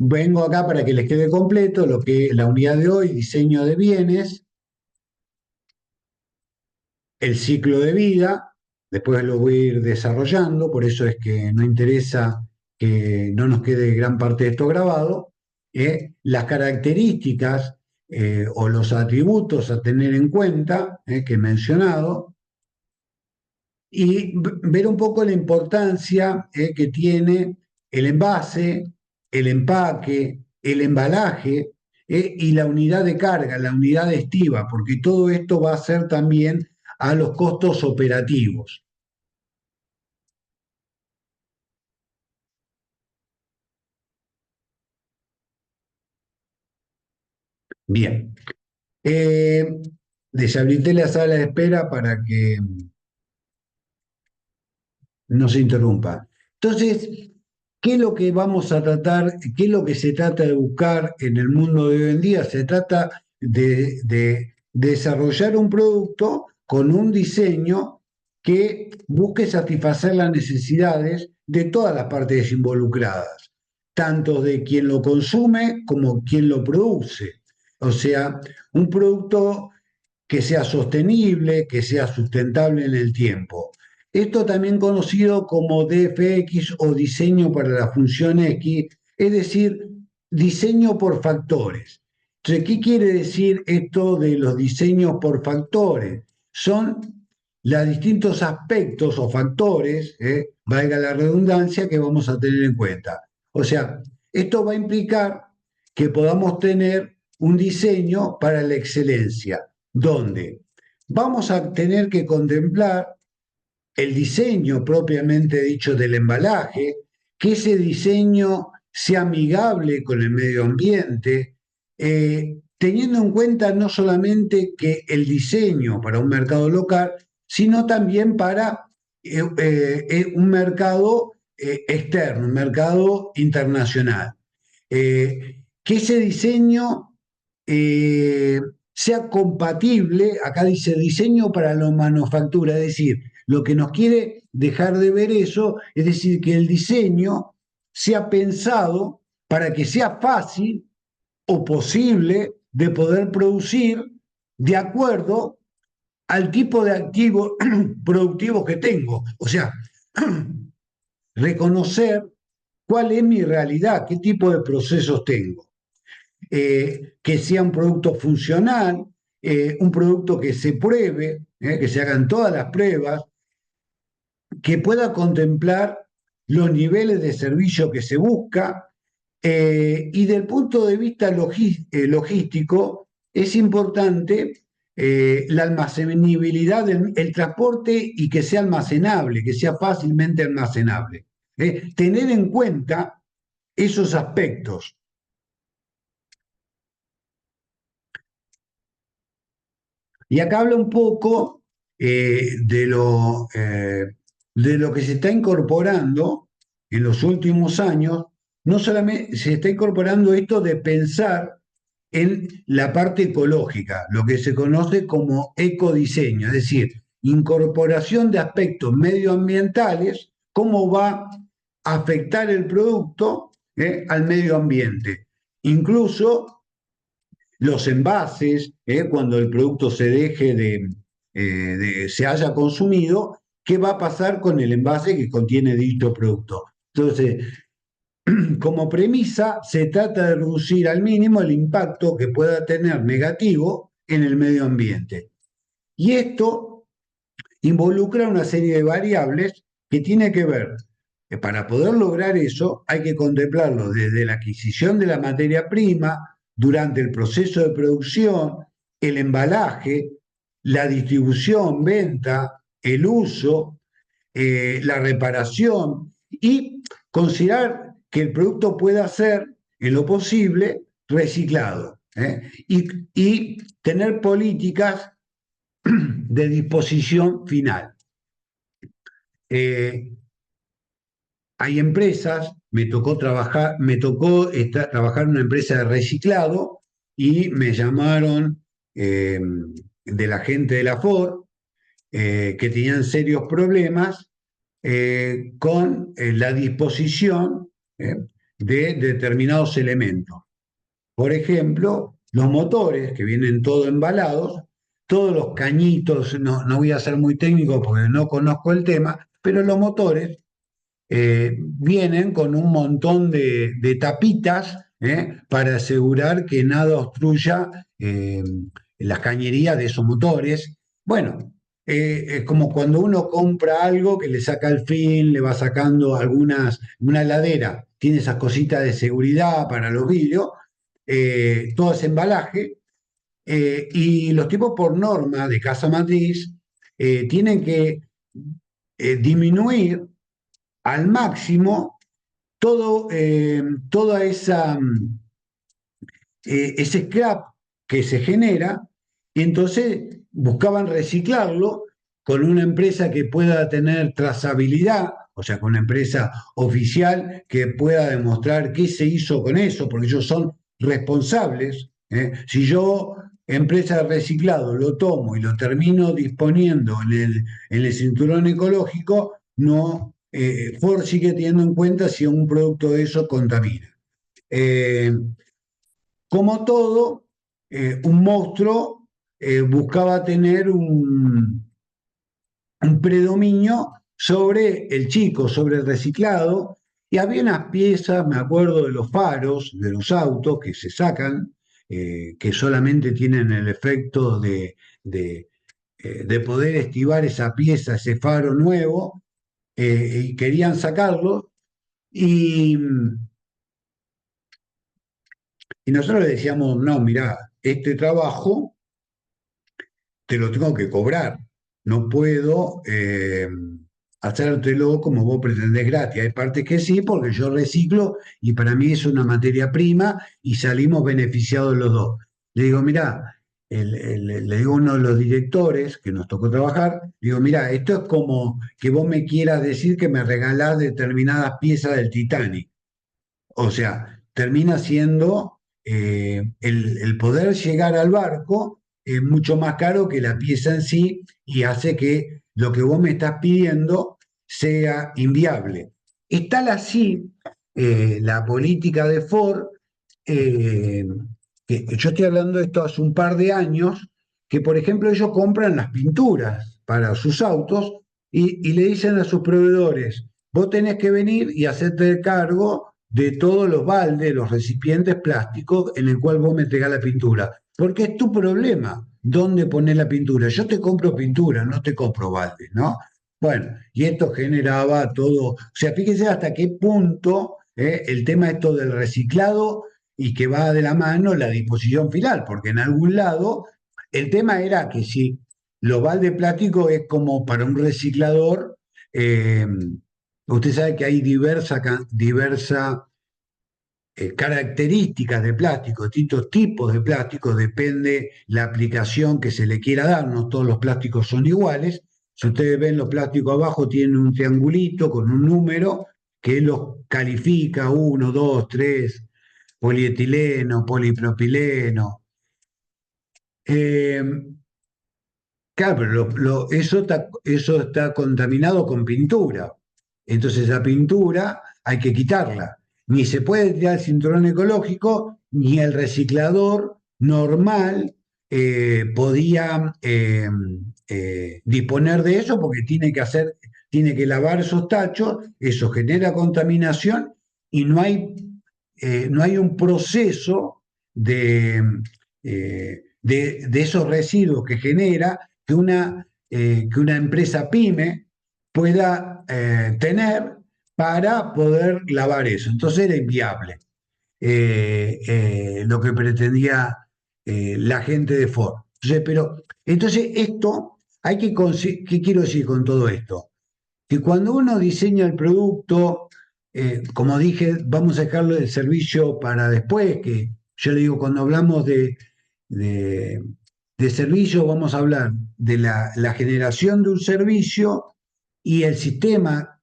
Vengo acá para que les quede completo lo que la unidad de hoy, diseño de bienes, el ciclo de vida, después lo voy a ir desarrollando, por eso es que no interesa que no nos quede gran parte de esto grabado, las características o los atributos a tener en cuenta que he mencionado, y ver un poco la importancia que tiene el envase, el empaque, el embalaje y la unidad de carga, la unidad de estiba, porque todo esto va a ser también a los costos operativos. Bien, eh, deshabilité la sala de espera para que no se interrumpa. Entonces, ¿qué es lo que vamos a tratar? ¿Qué es lo que se trata de buscar en el mundo de hoy en día? Se trata de desarrollar un producto con un diseño que busque satisfacer las necesidades de todas las partes involucradas, tanto de quien lo consume como quien lo produce. O sea, un producto que sea sostenible, que sea sustentable en el tiempo. Esto también conocido como DFX o diseño para la función X, es decir, diseño por factores. Entonces, ¿qué quiere decir esto de los diseños por factores? Son los distintos aspectos o factores, valga la redundancia, que vamos a tener en cuenta. O sea, esto va a implicar que podamos tener un diseño para la excelencia, donde vamos a tener que contemplar el diseño propiamente dicho del embalaje, que ese diseño sea amigable con el medio ambiente, teniendo en cuenta no solamente que el diseño para un mercado local, sino también para un mercado externo, un mercado internacional. Que ese diseño eh, sea compatible, acá dice diseño para la manufactura, es decir, lo que nos quiere dejar de ver eso, es decir, que el diseño sea pensado para que sea fácil o posible de poder producir de acuerdo al tipo de activo productivo que tengo. O sea, reconocer cuál es mi realidad, qué tipo de procesos tengo. Que sea un producto funcional, un producto que se pruebe, que se hagan todas las pruebas, que pueda contemplar los niveles de servicio que se busca y del punto de vista logístico es importante la almacenabilidad, el transporte y que sea almacenable, que sea fácilmente almacenable. Tener en cuenta esos aspectos. Y acá habla un poco de lo que se está incorporando en los últimos años. No solamente se está incorporando esto de pensar en la parte ecológica, lo que se conoce como ecodiseño, es decir, incorporación de aspectos medioambientales, cómo va a afectar el producto al medio ambiente. Incluso los envases, cuando el producto se deje se haya consumido, ¿qué va a pasar con el envase que contiene dicho producto? Entonces, como premisa, se trata de reducir al mínimo el impacto que pueda tener negativo en el medio ambiente. Y esto involucra una serie de variables que tiene que ver, que para poder lograr eso hay que contemplarlo desde la adquisición de la materia prima, durante el proceso de producción, el embalaje, la distribución, venta, el uso, la reparación y considerar que el producto pueda ser, en lo posible, reciclado. Y tener políticas de disposición final. Eh, Hay empresas, trabajar en una empresa de reciclado y me llamaron de la gente de la Ford que tenían serios problemas con la disposición de determinados elementos. Por ejemplo, los motores, que vienen todos embalados, todos los cañitos, no voy a ser muy técnico porque no conozco el tema, pero los motores vienen con un montón de tapitas para asegurar que nada obstruya las cañerías de esos motores. Bueno, es como cuando uno compra algo que le saca el fin, le va sacando una heladera, tiene esas cositas de seguridad para los vidrios, todo ese embalaje, y los tipos por norma de casa matriz tienen que disminuir al máximo toda ese scrap que se genera, y entonces buscaban reciclarlo con una empresa que pueda tener trazabilidad, o sea, con una empresa oficial que pueda demostrar qué se hizo con eso, porque ellos son responsables. Si yo, empresa de reciclado, lo tomo y lo termino disponiendo en el cinturón ecológico, no, Ford sigue teniendo en cuenta si un producto de eso contamina. Eh, como todo, un monstruo buscaba tener un predominio sobre el chico, sobre el reciclado, y había unas piezas, me acuerdo de los faros de los autos que se sacan, que solamente tienen el efecto de poder estivar esa pieza, ese faro nuevo, y querían sacarlo, y, y nosotros le decíamos, no, mirá, este trabajo te lo tengo que cobrar. No puedo hacértelo como vos pretendés gratis. Hay partes que sí, porque yo reciclo y para mí es una materia prima y salimos beneficiados los dos. Le digo, mirá, le digo a uno de los directores que nos tocó trabajar, digo, mirá, esto es como que vos me quieras decir que me regalás determinadas piezas del Titanic. O sea, termina siendo el poder llegar al barco mucho más caro que la pieza en sí y hace que lo que vos me estás pidiendo sea inviable. Es tal así la política de Ford, eh, que yo estoy hablando de esto hace un par de años, que por ejemplo ellos compran las pinturas para sus autos y le dicen a sus proveedores, vos tenés que venir y hacerte cargo de todos los baldes, los recipientes plásticos en el cual vos me entregás la pintura. Porque es tu problema dónde poner la pintura. Yo te compro pintura, no te compro baldes, ¿no? Bueno, y esto generaba todo, o sea, fíjese hasta qué punto el tema esto del reciclado y que va de la mano la disposición final, porque en algún lado el tema era que si los baldes plásticos es como para un reciclador, eh, usted sabe que hay diversa características de plástico, distintos tipos de plástico, depende la aplicación que se le quiera dar, no todos los plásticos son iguales. Si ustedes ven los plásticos abajo, tienen un triangulito con un número que los califica, uno, dos, tres, polietileno, polipropileno. Eh, claro, pero eso está contaminado con pintura. Entonces la pintura hay que quitarla. Ni se puede tirar el cinturón ecológico, ni el reciclador normal podía disponer de eso porque tiene que lavar esos tachos, eso genera contaminación y no hay un proceso de esos residuos que genera que una empresa pyme pueda tener para poder lavar eso. Entonces era inviable lo que pretendía la gente de Ford. Entonces esto, ¿qué quiero decir con todo esto? Que cuando uno diseña el producto, como dije, vamos a dejarlo del servicio para después, que yo le digo, cuando hablamos de, de servicio, vamos a hablar de la generación de un servicio y el sistema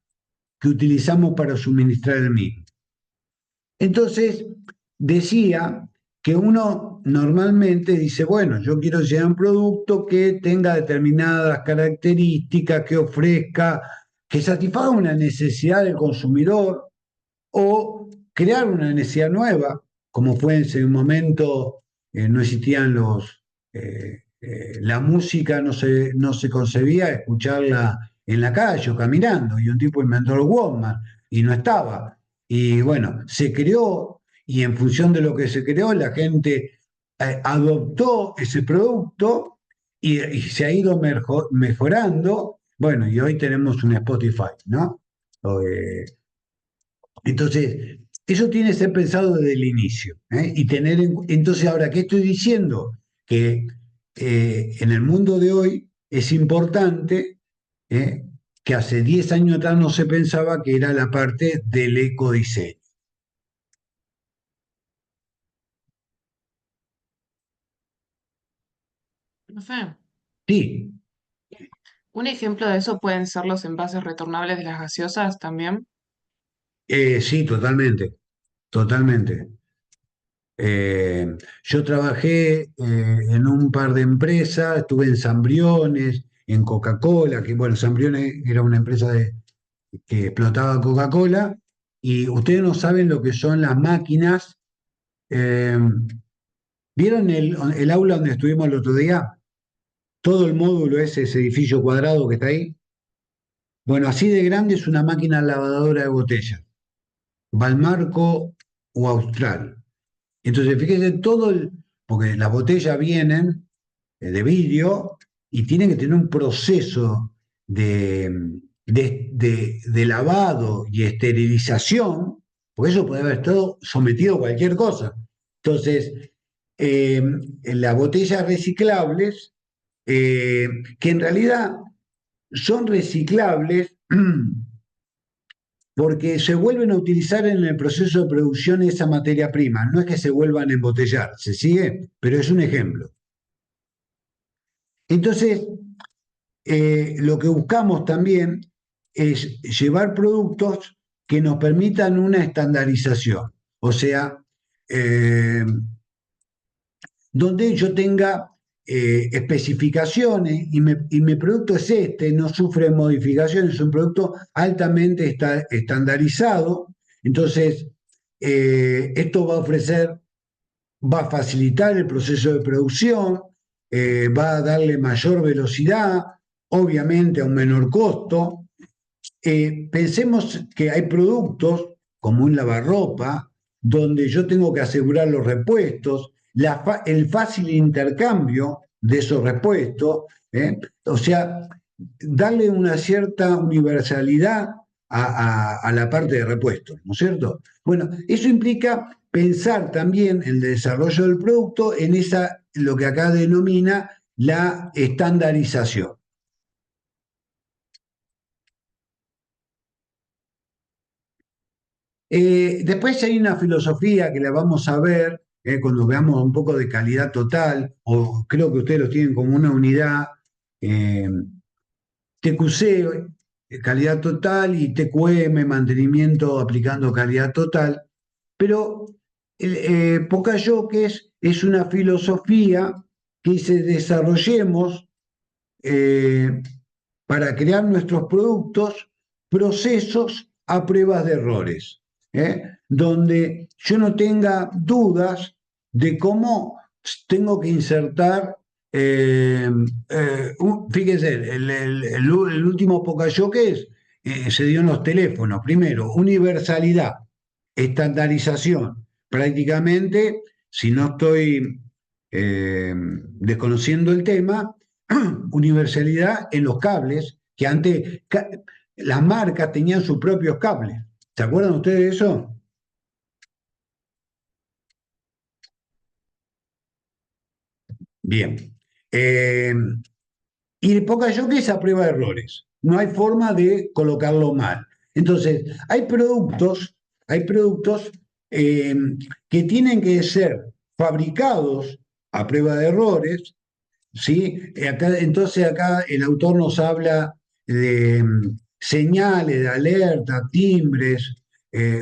que utilizamos para suministrar el mismo. Entonces, decía que uno normalmente dice, bueno, yo quiero diseñar un producto que tenga determinadas características, que ofrezca, que satisfaga una necesidad del consumidor o crear una necesidad nueva, como fue en ese momento, no existían la música no se concebía escucharla en la calle o caminando, y un tipo inventó el Walkman y no estaba. Y bueno, se creó, y en función de lo que se creó, la gente adoptó ese producto y se ha ido mejorando. Bueno, y hoy tenemos un Spotify, ¿no? Eh, entonces, eso tiene que ser pensado desde el inicio, ¿eh? Entonces, ahora, ¿qué estoy diciendo? Que en el mundo de hoy es importante, ¿eh? Que hace 10 años atrás no se pensaba que era la parte del ecodiseño. Profe, Sí, un ejemplo de eso pueden ser los envases retornables de las gaseosas también. sí, totalmente, totalmente. Yo trabajé en un par de empresas, estuve en Sambriones, en Coca-Cola, que bueno, Sambriones era una empresa que explotaba Coca-Cola, y ustedes no saben lo que son las máquinas. eh, ¿Vieron el aula donde estuvimos el otro día? Todo el módulo ese edificio cuadrado que está ahí. Bueno, así de grande es una máquina lavadora de botellas, Valmarco o Austral. Entonces, fíjense porque las botellas vienen de vidrio y tienen que tener un proceso de lavado y esterilización, porque eso puede haber estado sometido a cualquier cosa. Entonces, en las botellas reciclables, eh, que en realidad son reciclables porque se vuelven a utilizar en el proceso de producción esa materia prima. No es que se vuelvan a embotellar, ¿se sigue? Pero es un ejemplo. Entonces, lo que buscamos también es llevar productos que nos permitan una estandarización. O sea, eh, donde yo tenga especificaciones y mi producto es este, no sufre modificaciones, es un producto altamente estandarizado. Entonces, esto va a facilitar el proceso de producción, va a darle mayor velocidad, obviamente a un menor costo. Pensemos que hay productos como un lavarropa, donde yo tengo que asegurar los repuestos, el fácil intercambio de esos repuestos, ¿eh? O sea, darle una cierta universalidad a la parte de repuestos, ¿no es cierto? Bueno, eso implica pensar también en el desarrollo del producto en lo que acá denomina la estandarización. Después hay una filosofía que la vamos a ver cuando veamos un poco de calidad total, o creo que ustedes lo tienen como una unidad, eh, TQC, calidad total, y TQM, mantenimiento aplicando calidad total, pero Pocahontas es una filosofía que dice desarrollemos eh, para crear nuestros productos procesos a pruebas de errores, donde yo no tenga dudas de cómo tengo que insertar. Fíjense, el último Pocahontas se dio en los teléfonos. Primero, universalidad, estandarización. Prácticamente, si no estoy desconociendo el tema, universalidad en los cables, que antes las marcas tenían sus propios cables. ¿Se acuerdan ustedes de eso? Bien. Y Pocahontas es a prueba de errores. No hay forma de colocarlo mal. Entonces, hay productos eh, que tienen que ser fabricados a prueba de errores. ¿Sí? Entonces acá el autor nos habla de señales, de alerta, timbres,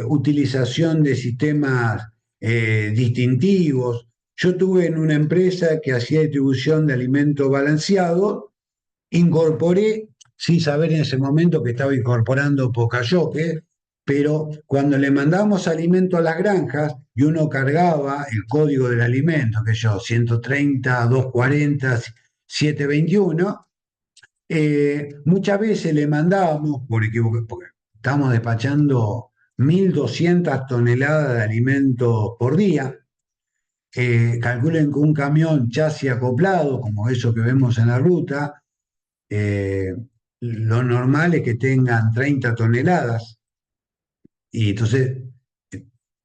utilización de sistemas distintivos. Yo tuve en una empresa que hacía distribución de alimentos balanceados, incorporé, sin saber en ese momento que estaba incorporando Pocayoke, pero cuando le mandábamos alimento a las granjas y uno cargaba el código del alimento, que yo, 130, 240, 721, muchas veces le mandábamos, porque estábamos despachando 1.200 toneladas de alimento por día. Calculen que un camión chasis acoplado, como eso que vemos en la ruta, eh, lo normal es que tengan 30 toneladas, y entonces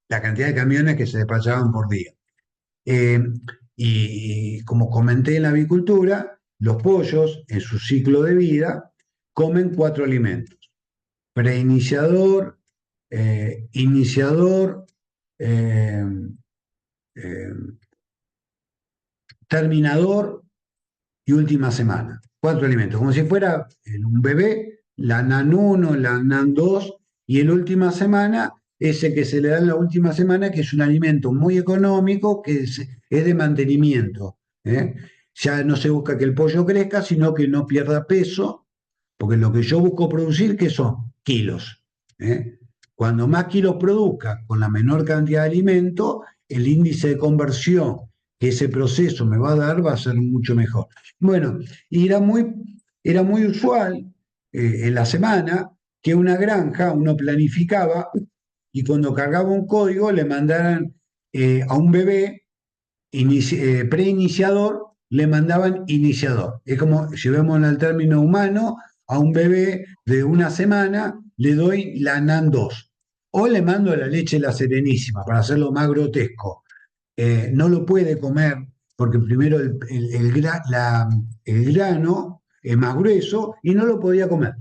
la cantidad de camiones que se despachaban por día. Eh, y como comenté en la avicultura, los pollos en su ciclo de vida comen 4 alimentos: preiniciador, iniciador, eh, eh, terminador y última semana. 4 alimentos, como si fuera un bebé, la NAN 1, la NAN 2 y el última semana, ese que se le da en la última semana, que es un alimento muy económico, que es de mantenimiento. ¿Eh? Ya no se busca que el pollo crezca, sino que no pierda peso, porque lo que yo busco producir, ¿qué son? Kilos. ¿Eh? Cuando más kilos produzca con la menor cantidad de alimento, el índice de conversión que ese proceso me va a dar va a ser mucho mejor. Bueno, y era muy usual en la semana que una granja, uno planificaba y cuando cargaba un código le mandaran a un bebé preiniciador, le mandaban iniciador. Es como, llevémoslo al término humano, a un bebé de una semana le doy la NAN 2 o le mando la leche La Serenísima, para hacerlo más grotesco. No lo puede comer porque primero el grano es más grueso y no lo podía comer.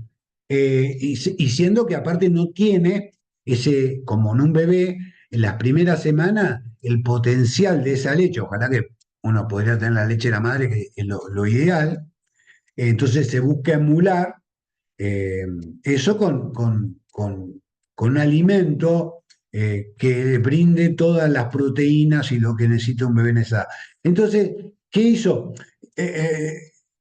Y siendo que aparte no tiene ese, como en un bebé, en las primeras semanas, el potencial de esa leche, ojalá que uno podría tener la leche de la madre, que es lo ideal. Entonces se busca emular eh, eso con un alimento que brinde todas las proteínas y lo que necesita un bebé en esa edad. Entonces, ¿qué hizo?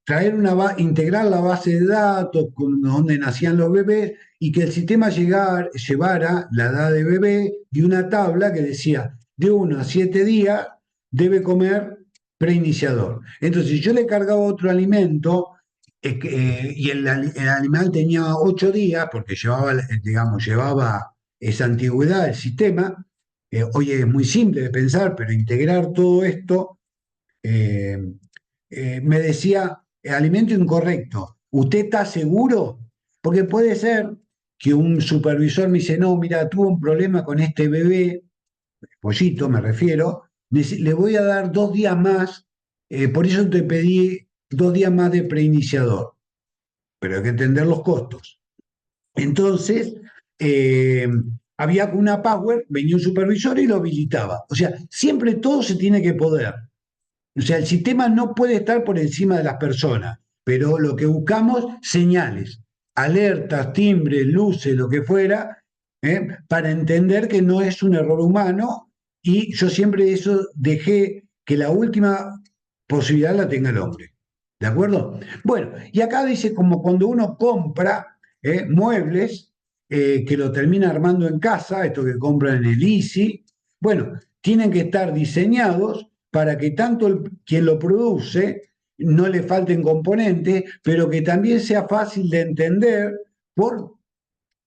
Traer integrar la base de datos donde nacían los bebés y que el sistema llevara la edad de bebé y una tabla que decía de 1 a 7 días debe comer preiniciador. Entonces, si yo le cargaba otro alimento y el animal tenía 8 días, porque llevaba, digamos, llevaba esa antigüedad el sistema. Hoy es muy simple de pensar, pero integrar todo esto, eh, me decía, alimento incorrecto, ¿usted está seguro? Porque puede ser que un supervisor me dice, no, mira, tuvo un problema con este bebé, pollito me refiero, le voy a dar 2 días más, por eso te pedí 2 días más de preiniciador, pero hay que entender los costos. Entonces, eh, había una Power, venía un supervisor y lo habilitaba. O sea, siempre todo se tiene que poder. O sea, el sistema no puede estar por encima de las personas, pero lo que buscamos, señales, alertas, timbres, luces, lo que fuera, para entender que no es un error humano, y yo siempre eso dejé que la última posibilidad la tenga el hombre. ¿De acuerdo? Bueno, y acá dice como cuando uno compra muebles que lo termina armando en casa, esto que compran en el Easy, bueno, tienen que estar diseñados para que tanto quien lo produce no le falten componentes, pero que también sea fácil de entender por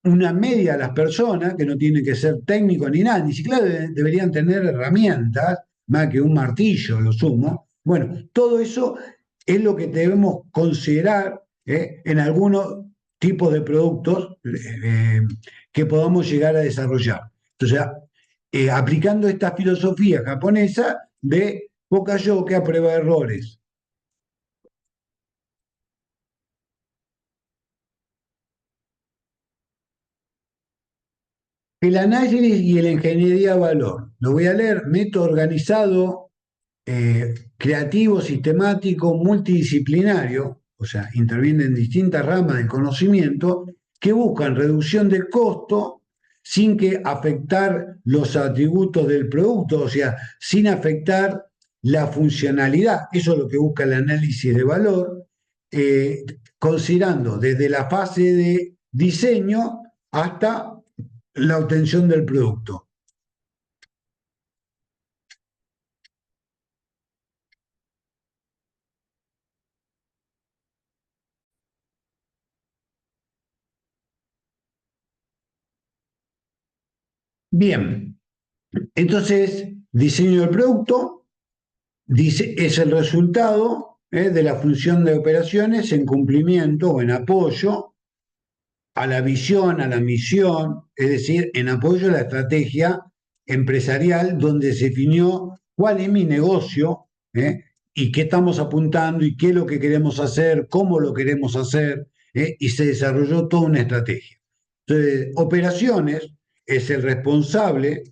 una media de las personas, que no tienen que ser técnicos ni nada, ni siquiera deberían tener herramientas, más que un martillo, lo sumo. Bueno, todo eso es lo que debemos considerar en algunos tipos de productos que podamos llegar a desarrollar. Entonces, aplicando esta filosofía japonesa de poca yo que a prueba de errores. El análisis y la ingeniería de valor. Lo voy a leer: método organizado, creativo, sistemático, multidisciplinario, o sea, interviene en distintas ramas del conocimiento que buscan reducción de costo sin que afectar los atributos del producto, o sea, sin afectar la funcionalidad. Eso es lo que busca el análisis de valor, considerando desde la fase de diseño hasta la obtención del producto. Bien, entonces, diseño del producto es el resultado de la función de operaciones en cumplimiento o en apoyo a la visión, a la misión, es decir, en apoyo a la estrategia empresarial donde se definió cuál es mi negocio y qué estamos apuntando y qué es lo que queremos hacer, cómo lo queremos hacer, y se desarrolló toda una estrategia. Entonces, operaciones es el responsable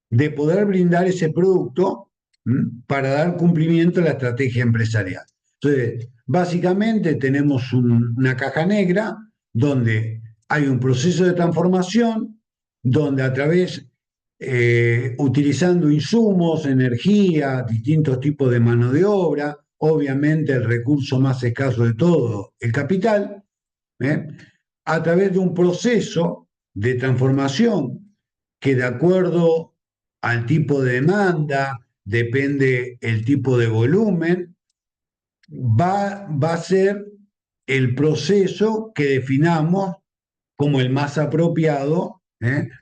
de poder brindar ese producto para dar cumplimiento a la estrategia empresarial. Entonces, básicamente tenemos una caja negra donde hay un proceso de transformación, donde a través, utilizando insumos, energía, distintos tipos de mano de obra, obviamente el recurso más escaso de todo, el capital, ¿eh? A través de un proceso de transformación que de acuerdo al tipo de demanda, depende el tipo de volumen, va a ser el proceso que definamos como el más apropiado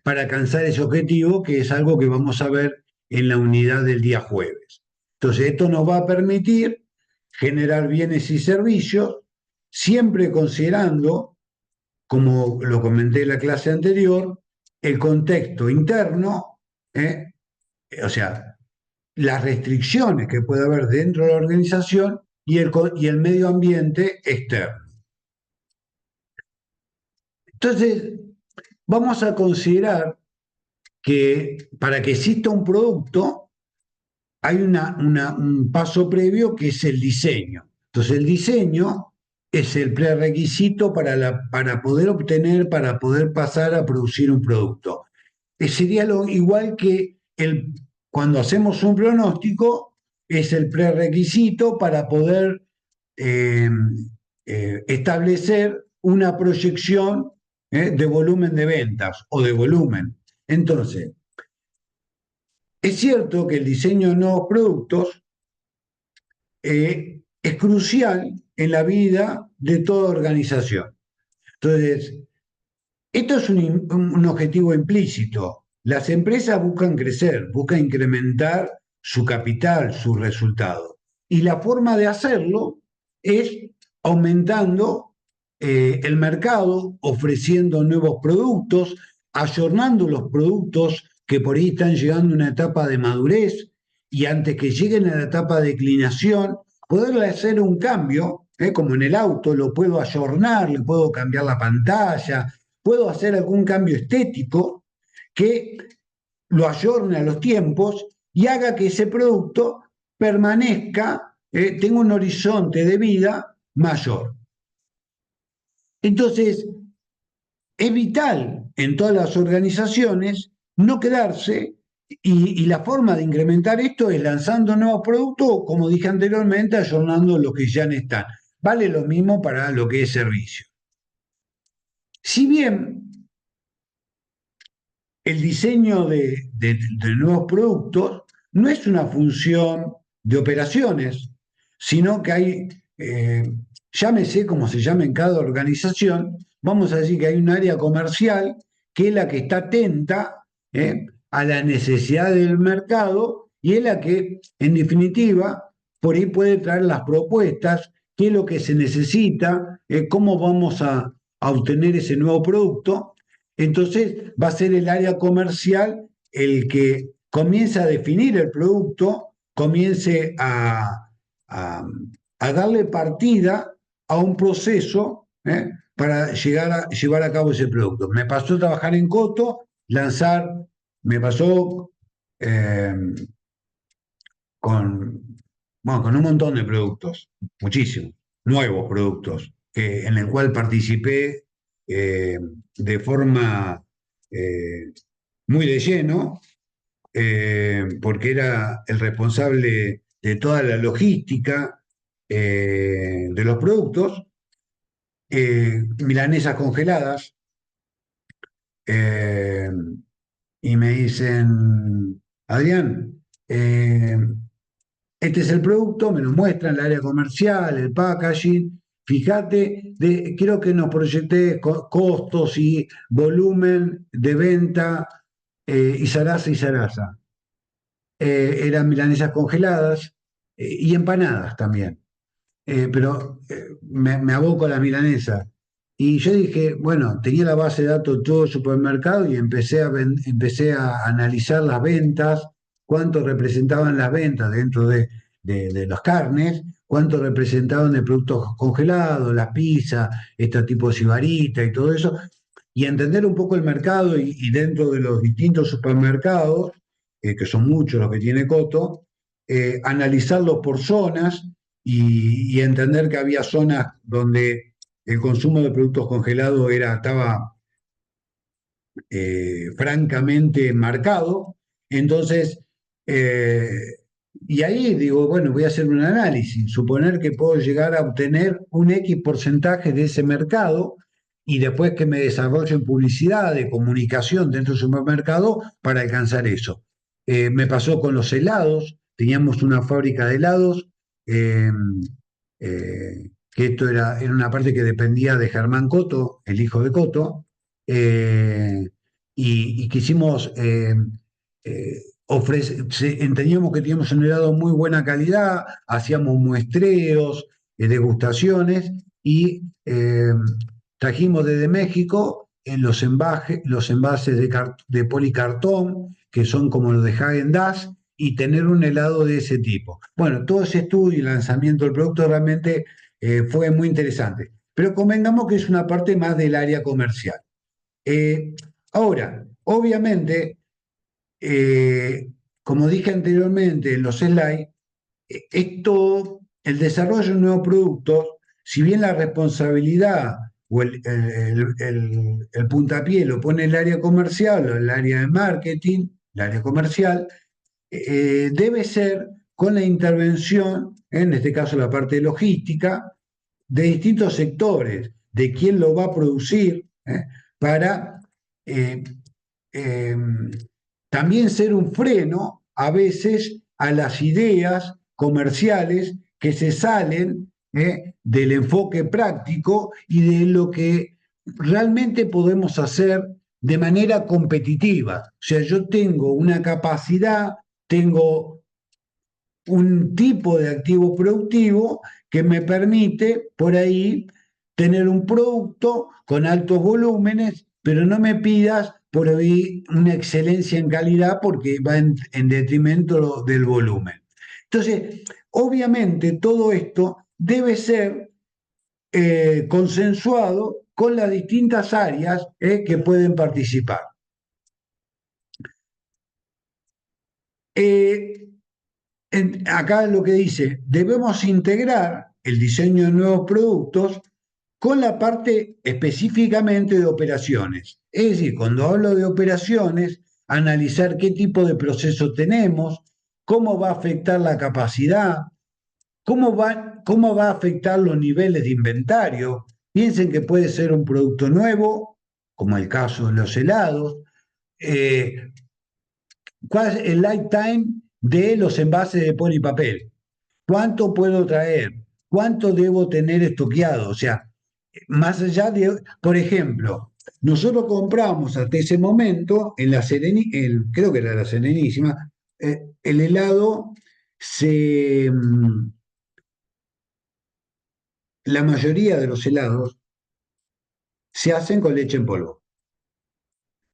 para alcanzar ese objetivo, que es algo que vamos a ver en la unidad del día jueves. Entonces, esto nos va a permitir generar bienes y servicios, siempre considerando, como lo comenté en la clase anterior, el contexto interno, o sea, las restricciones que puede haber dentro de la organización y el medio ambiente externo. Entonces, vamos a considerar que para que exista un producto hay un paso previo que es el diseño. Entonces, el diseño es el prerequisito para poder obtener, para poder pasar a producir un producto. Sería igual que cuando hacemos un pronóstico, es el prerequisito para poder eh, establecer una proyección de volumen de ventas o de volumen. Entonces, es cierto que el diseño de nuevos productos es crucial en la vida de toda organización. Entonces, esto es un objetivo implícito. Las empresas buscan crecer, buscan incrementar su capital, su resultado. Y la forma de hacerlo es aumentando el mercado, ofreciendo nuevos productos, ayornando los productos que por ahí están llegando a una etapa de madurez y antes que lleguen a la etapa de declinación, poderle hacer un cambio, como en el auto, lo puedo ayornar, le puedo cambiar la pantalla, puedo hacer algún cambio estético que lo ayorne a los tiempos y haga que ese producto permanezca, tenga un horizonte de vida mayor. Entonces, es vital en todas las organizaciones no quedarse y la forma de incrementar esto es lanzando nuevos productos o, como dije anteriormente, ayornando los que ya están. Vale lo mismo para lo que es servicio. Si bien el diseño de nuevos productos no es una función de operaciones, sino que hay, llámese como se llame en cada organización, vamos a decir que hay un área comercial que es la que está atenta a la necesidad del mercado y es la que, en definitiva, por ahí puede traer las propuestas, qué es lo que se necesita, cómo vamos a obtener ese nuevo producto. Entonces va a ser el área comercial el que comience a definir el producto, comience a darle partida a un proceso para llevar a cabo ese producto. Me pasó a trabajar en Coto, me pasó eh, con, bueno, con un montón de productos, muchísimos, nuevos productos, en el cual participé de forma eh, muy de lleno, porque era el responsable de toda la logística de los productos, milanesas congeladas, eh, y me dicen, Adrián, este es el producto, me lo muestran, el área comercial, el packaging. Fíjate, quiero que nos proyecte costos y volumen de venta y zaraza y zaraza. Eran milanesas congeladas y empanadas también. Pero me aboco a las milanesas. Y yo dije, bueno, tenía la base de datos de todo el supermercado y empecé a analizar las ventas, cuánto representaban las ventas dentro de las carnes, cuánto representaban de productos congelados, las pizzas, este tipo de sibarita y todo eso, y entender un poco el mercado y dentro de los distintos supermercados, que son muchos los que tiene Coto, analizarlos por zonas y entender que había zonas donde el consumo de productos congelados estaba francamente marcado. Entonces, eh, y ahí digo, bueno, voy a hacer un análisis, suponer que puedo llegar a obtener un X porcentaje de ese mercado y después que me desarrollo en publicidad, de comunicación dentro del supermercado para alcanzar eso. Me pasó con los helados, teníamos una fábrica de helados, eh, que esto era una parte que dependía de Germán Coto, el hijo de Coto, eh, y quisimos entendíamos que teníamos un helado de muy buena calidad, hacíamos muestreos, degustaciones y trajimos desde México en los envases de policartón, que son como los de Häagen-Dazs, y tener un helado de ese tipo. Bueno, todo ese estudio y lanzamiento del producto realmente fue muy interesante. Pero convengamos que es una parte más del área comercial. Eh, Ahora, obviamente, eh, como dije anteriormente en los slides, el desarrollo de nuevos productos, si bien la responsabilidad o el puntapié lo pone el área comercial o el área de marketing, el área comercial, debe ser con la intervención, en este caso la parte de logística, de distintos sectores, de quién lo va a producir, para eh, eh, también ser un freno a veces a las ideas comerciales que se salen del enfoque práctico y de lo que realmente podemos hacer de manera competitiva. O sea, yo tengo una capacidad, tengo un tipo de activo productivo que me permite por ahí tener un producto con altos volúmenes, pero no me pidas por ahí una excelencia en calidad porque va en detrimento del volumen. Entonces, obviamente todo esto debe ser consensuado con las distintas áreas que pueden participar. Eh, Acá lo que dice, debemos integrar el diseño de nuevos productos con la parte específicamente de operaciones. Es decir, cuando hablo de operaciones, analizar qué tipo de proceso tenemos, cómo va a afectar la capacidad, cómo va a afectar los niveles de inventario. Piensen que puede ser un producto nuevo, como el caso de los helados, eh, cuál es el lifetime de los envases de polipapel, cuánto puedo traer, cuánto debo tener estoqueado, o sea, más allá de, por ejemplo, nosotros compramos hasta ese momento en la creo que era la Serenísima, el helado se, la mayoría de los helados se hacen con leche en polvo.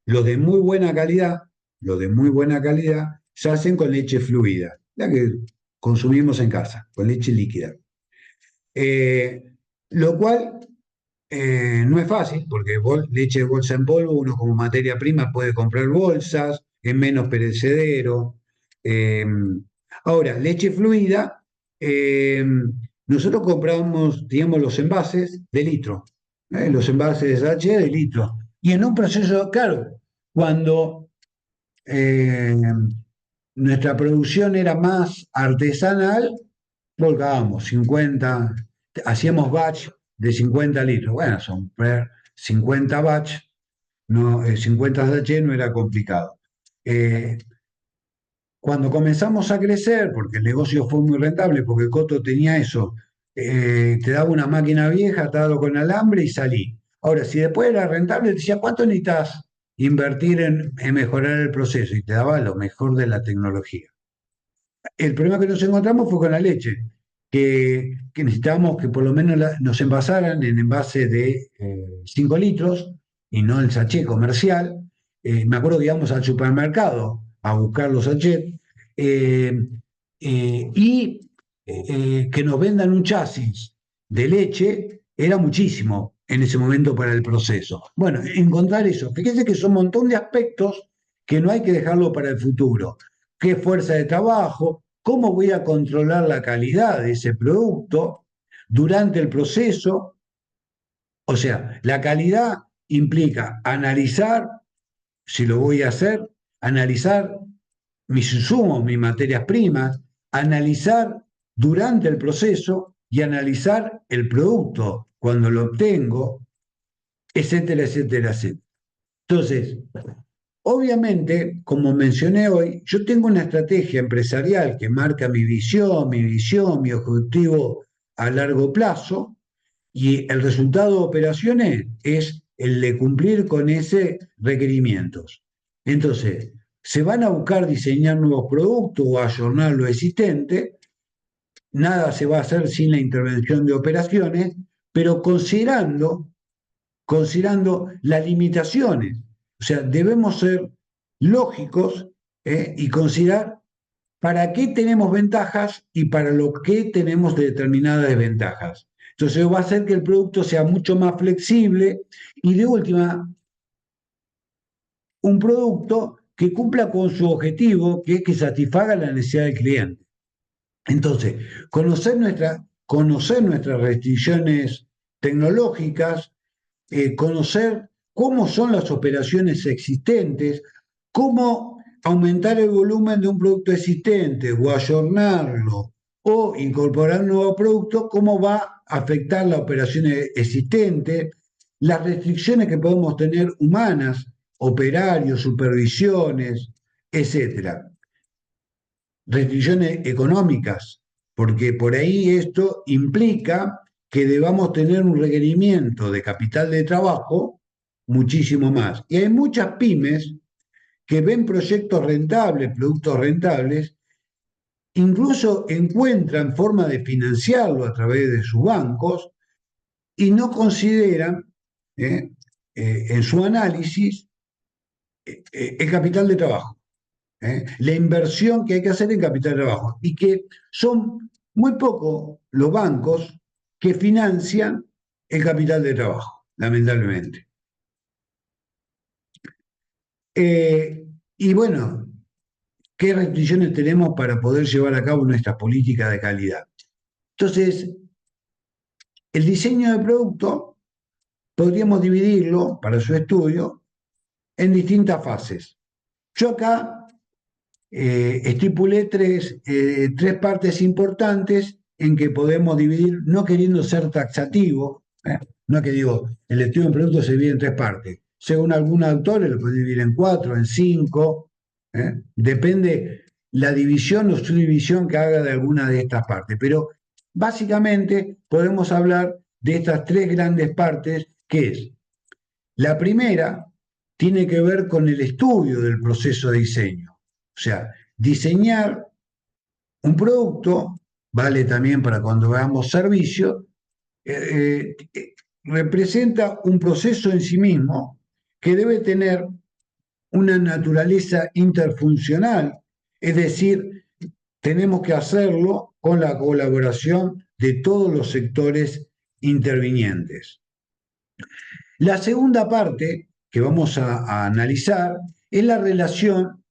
Los de muy buena calidad, los de muy buena calidad, se hacen con leche fluida, la que consumimos en casa, con leche líquida. Eh, lo cual no es fácil, porque leche de bolsa en polvo, uno como materia prima puede comprar bolsas, es menos perecedero. Eh, Ahora, leche fluida, eh, nosotros compramos, digamos, los envases de litro, los envases de H de litro. Y en un proceso, claro, cuando eh, nuestra producción era más artesanal, volcábamos 50, hacíamos batch de 50 litros. Bueno, son 50 batch, no, 50 sachets no era complicado. Eh, Cuando comenzamos a crecer, porque el negocio fue muy rentable, porque Coto tenía eso, te daba una máquina vieja atado con alambre y salí. Ahora, si después era rentable, te decía, ¿cuánto necesitas invertir en mejorar el proceso? Y te daba lo mejor de la tecnología. El problema que nos encontramos fue con la leche, que necesitábamos que por lo menos nos envasaran en envase de 5 litros y no el sachet comercial. Me acuerdo que íbamos al supermercado a buscar los sachets eh, y que nos vendan un chasis de leche era muchísimo en ese momento para el proceso. Bueno, encontrar eso. Fíjense que son un montón de aspectos que no hay que dejarlo para el futuro. ¿Qué fuerza de trabajo? ¿Cómo voy a controlar la calidad de ese producto durante el proceso? O sea, la calidad implica analizar si lo voy a hacer, analizar mis insumos, mis materias primas, analizar durante el proceso y analizar el producto cuando lo obtengo, etcétera, etcétera, etcétera. Entonces, obviamente, como mencioné hoy, yo tengo una estrategia empresarial que marca mi objetivo a largo plazo, y el resultado de operaciones es el de cumplir con ese requerimientos. Entonces, se van a buscar diseñar nuevos productos o ayornar lo existente, nada se va a hacer sin la intervención de operaciones, pero considerando las limitaciones. O sea, debemos ser lógicos y considerar para qué tenemos ventajas y para lo que tenemos determinadas desventajas. Entonces eso va a hacer que el producto sea mucho más flexible y de última, un producto que cumpla con su objetivo, que es que satisfaga la necesidad del cliente. Entonces, conocer nuestras restricciones tecnológicas, conocer cómo son las operaciones existentes, cómo aumentar el volumen de un producto existente o ayornarlo o incorporar un nuevo producto, cómo va a afectar la operación existente, las restricciones que podemos tener humanas, operarios, supervisiones, etcétera. Restricciones económicas, porque por ahí esto implica que debamos tener un requerimiento de capital de trabajo muchísimo más. Y hay muchas pymes que ven proyectos rentables, productos rentables, incluso encuentran forma de financiarlo a través de sus bancos y no consideran en su análisis el capital de trabajo. La inversión que hay que hacer en capital de trabajo y que son muy pocos los bancos que financian el capital de trabajo, lamentablemente. Y bueno, ¿qué restricciones tenemos para poder llevar a cabo nuestra política de calidad? Entonces, el diseño de producto podríamos dividirlo para su estudio en distintas fases. Yo acá estipulé tres partes importantes en que podemos dividir, no queriendo ser taxativo, no es que digo, el estudio de un producto se divide en tres partes. Según algunos autores lo pueden dividir en cuatro, en cinco, depende la división o subdivisión que haga de alguna de estas partes. Pero básicamente podemos hablar de estas tres grandes partes, que es, la primera tiene que ver con el estudio del proceso de diseño. O sea, diseñar un producto, vale también para cuando veamos servicio, representa un proceso en sí mismo que debe tener una naturaleza interfuncional, es decir, tenemos que hacerlo con la colaboración de todos los sectores intervinientes. La segunda parte que vamos a analizar es la relación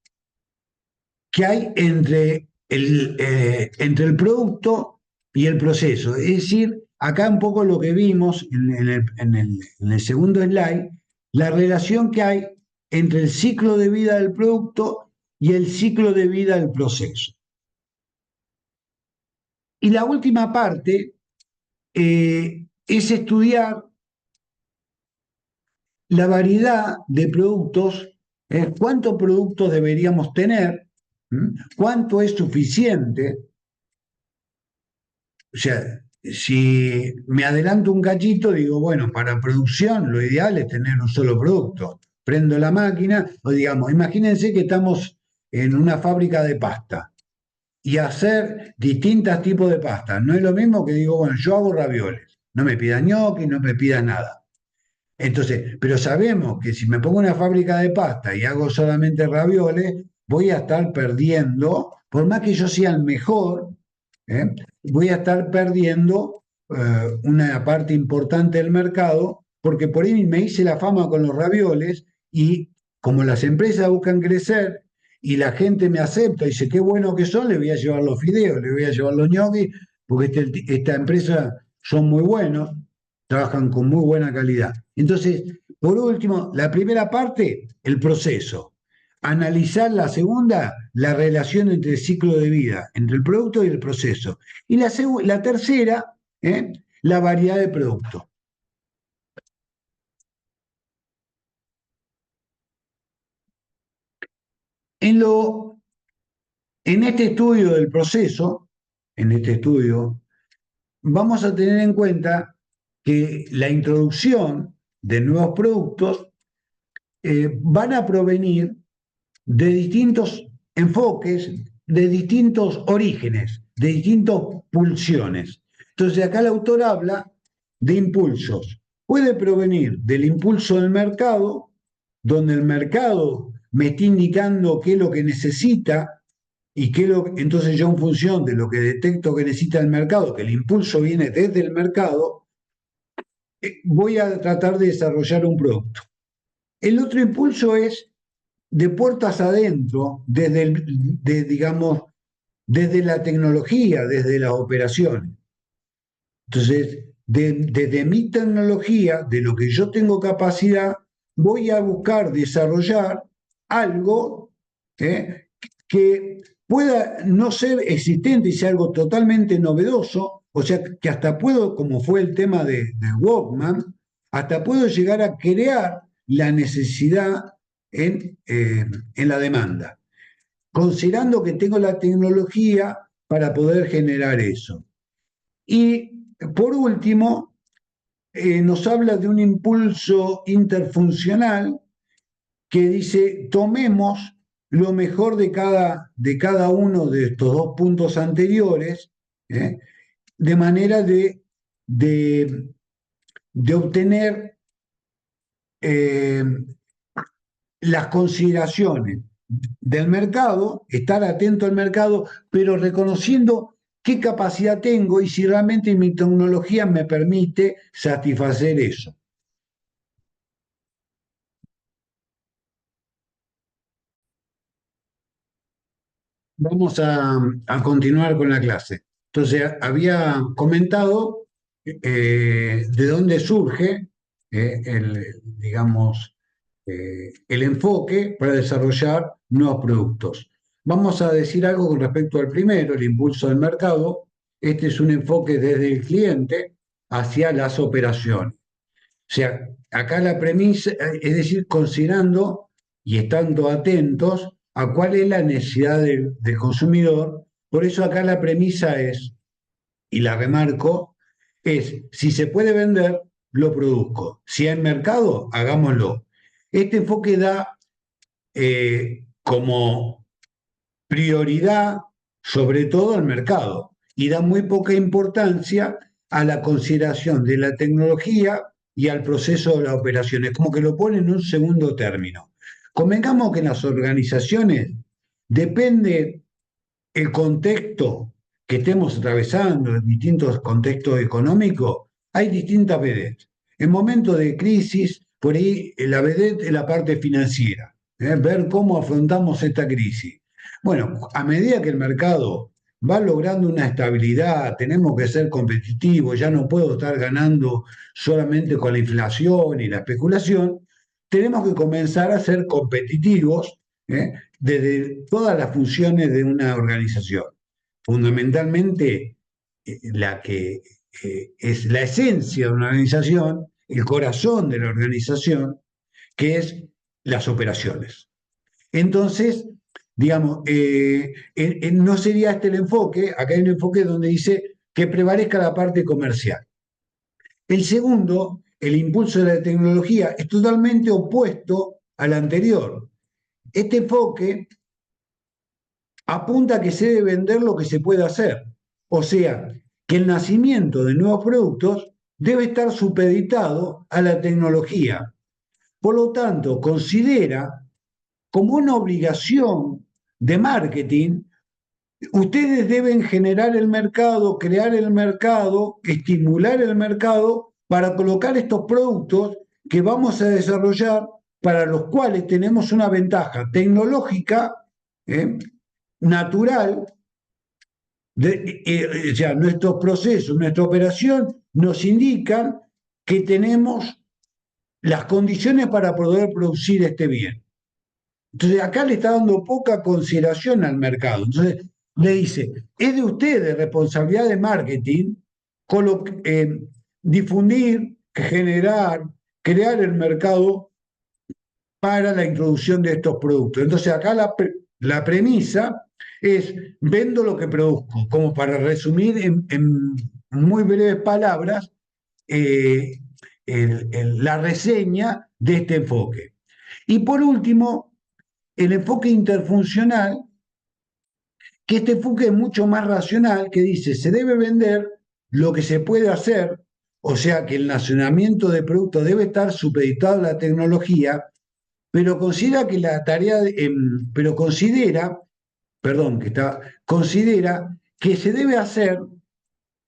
que hay entre el producto y el proceso. Es decir, acá un poco lo que vimos en el segundo slide, la relación que hay entre el ciclo de vida del producto y el ciclo de vida del proceso. Y la última parte es estudiar la variedad de productos, cuántos productos deberíamos tener, cuánto es suficiente. O sea, si me adelanto un cachito, digo, bueno, para producción lo ideal es tener un solo producto. Prendo la máquina, o digamos, imagínense que estamos en una fábrica de pasta y hacer distintos tipos de pasta. No es lo mismo que digo, bueno, yo hago ravioles, no me pidas gnocchi, no me pidas nada. Entonces, pero sabemos que si me pongo una fábrica de pasta y hago solamente ravioles, voy a estar perdiendo, por más que yo sea el mejor, ¿eh? Voy a estar perdiendo una parte importante del mercado, porque por ahí me hice la fama con los ravioles y como las empresas buscan crecer y la gente me acepta y dice qué bueno que son, le voy a llevar los fideos, le voy a llevar los gnocchi, porque esta empresa son muy buenos, trabajan con muy buena calidad. Entonces, por último, la primera parte, el proceso. Analizar la segunda, la relación entre el ciclo de vida, entre el producto y el proceso. Y la tercera, la variedad de productos. En, lo, en este estudio del proceso, en este estudio, vamos a tener en cuenta que la introducción de nuevos productos van a provenir de distintos enfoques, de distintos orígenes, de distintas pulsiones. Entonces acá el autor habla de impulsos. Puede provenir del impulso del mercado, donde el mercado me está indicando qué es lo que necesita y entonces yo en función de lo que detecto que necesita el mercado, que el impulso viene desde el mercado, voy a tratar de desarrollar un producto. El otro impulso es de puertas adentro, digamos, desde la tecnología, desde las operaciones. Entonces, desde mi tecnología, de lo que yo tengo capacidad, voy a buscar desarrollar algo que pueda no ser existente y sea algo totalmente novedoso, o sea, que hasta puedo, como fue el tema de Walkman, hasta puedo llegar a crear la necesidad en la demanda, considerando que tengo la tecnología para poder generar eso. Y por último, nos habla de un impulso interfuncional que dice, tomemos lo mejor de cada uno de estos dos puntos anteriores, de manera de, de obtener eh, las consideraciones del mercado, estar atento al mercado, pero reconociendo qué capacidad tengo y si realmente mi tecnología me permite satisfacer eso. Vamos a continuar con la clase. Entonces, había comentado de dónde surge digamos, el enfoque para desarrollar nuevos productos. Vamos a decir algo con respecto al primero, el impulso del mercado. Este es un enfoque desde el cliente hacia las operaciones. O sea, acá la premisa, es decir, considerando y estando atentos a cuál es la necesidad del consumidor. Por eso acá la premisa es, y la remarco, es si se puede vender, lo produzco. Si hay mercado, hagámoslo. Este enfoque da como prioridad sobre todo al mercado y da muy poca importancia a la consideración de la tecnología y al proceso de las operaciones, como que lo pone en un segundo término. Convengamos que en las organizaciones depende el contexto que estemos atravesando, en distintos contextos económicos, hay distintas vedettes. En momentos de crisis, por ahí la vedette es la parte financiera, ver cómo afrontamos esta crisis. Bueno, a medida que el mercado va logrando una estabilidad, tenemos que ser competitivos, ya no puedo estar ganando solamente con la inflación y la especulación, tenemos que comenzar a ser competitivos desde todas las funciones de una organización. Fundamentalmente, la que es la esencia de una organización, el corazón de la organización, que es las operaciones. Entonces, digamos, no sería este el enfoque, acá hay un enfoque donde dice que prevalezca la parte comercial. El segundo, el impulso de la tecnología, es totalmente opuesto al anterior. Este enfoque apunta a que se debe vender lo que se puede hacer, o sea, que el nacimiento de nuevos productos debe estar supeditado a la tecnología. Por lo tanto, considera como una obligación de marketing, ustedes deben generar el mercado, crear el mercado, estimular el mercado para colocar estos productos que vamos a desarrollar, para los cuales tenemos una ventaja tecnológica, natural, o sea, nuestros procesos, nuestra operación nos indican que tenemos las condiciones para poder producir este bien. Entonces acá le está dando poca consideración al mercado. Entonces le dice, es de ustedes responsabilidad de marketing difundir, generar, crear el mercado para la introducción de estos productos. Entonces acá la premisa es vendo lo que produzco, como para resumir en muy breves palabras eh, la reseña de este enfoque. Y por último, el enfoque interfuncional, que este enfoque es mucho más racional, que dice, se debe vender lo que se puede hacer, o sea que el nacionamiento de productos debe estar supeditado a la tecnología, pero considera que la tarea, pero considera que se debe hacer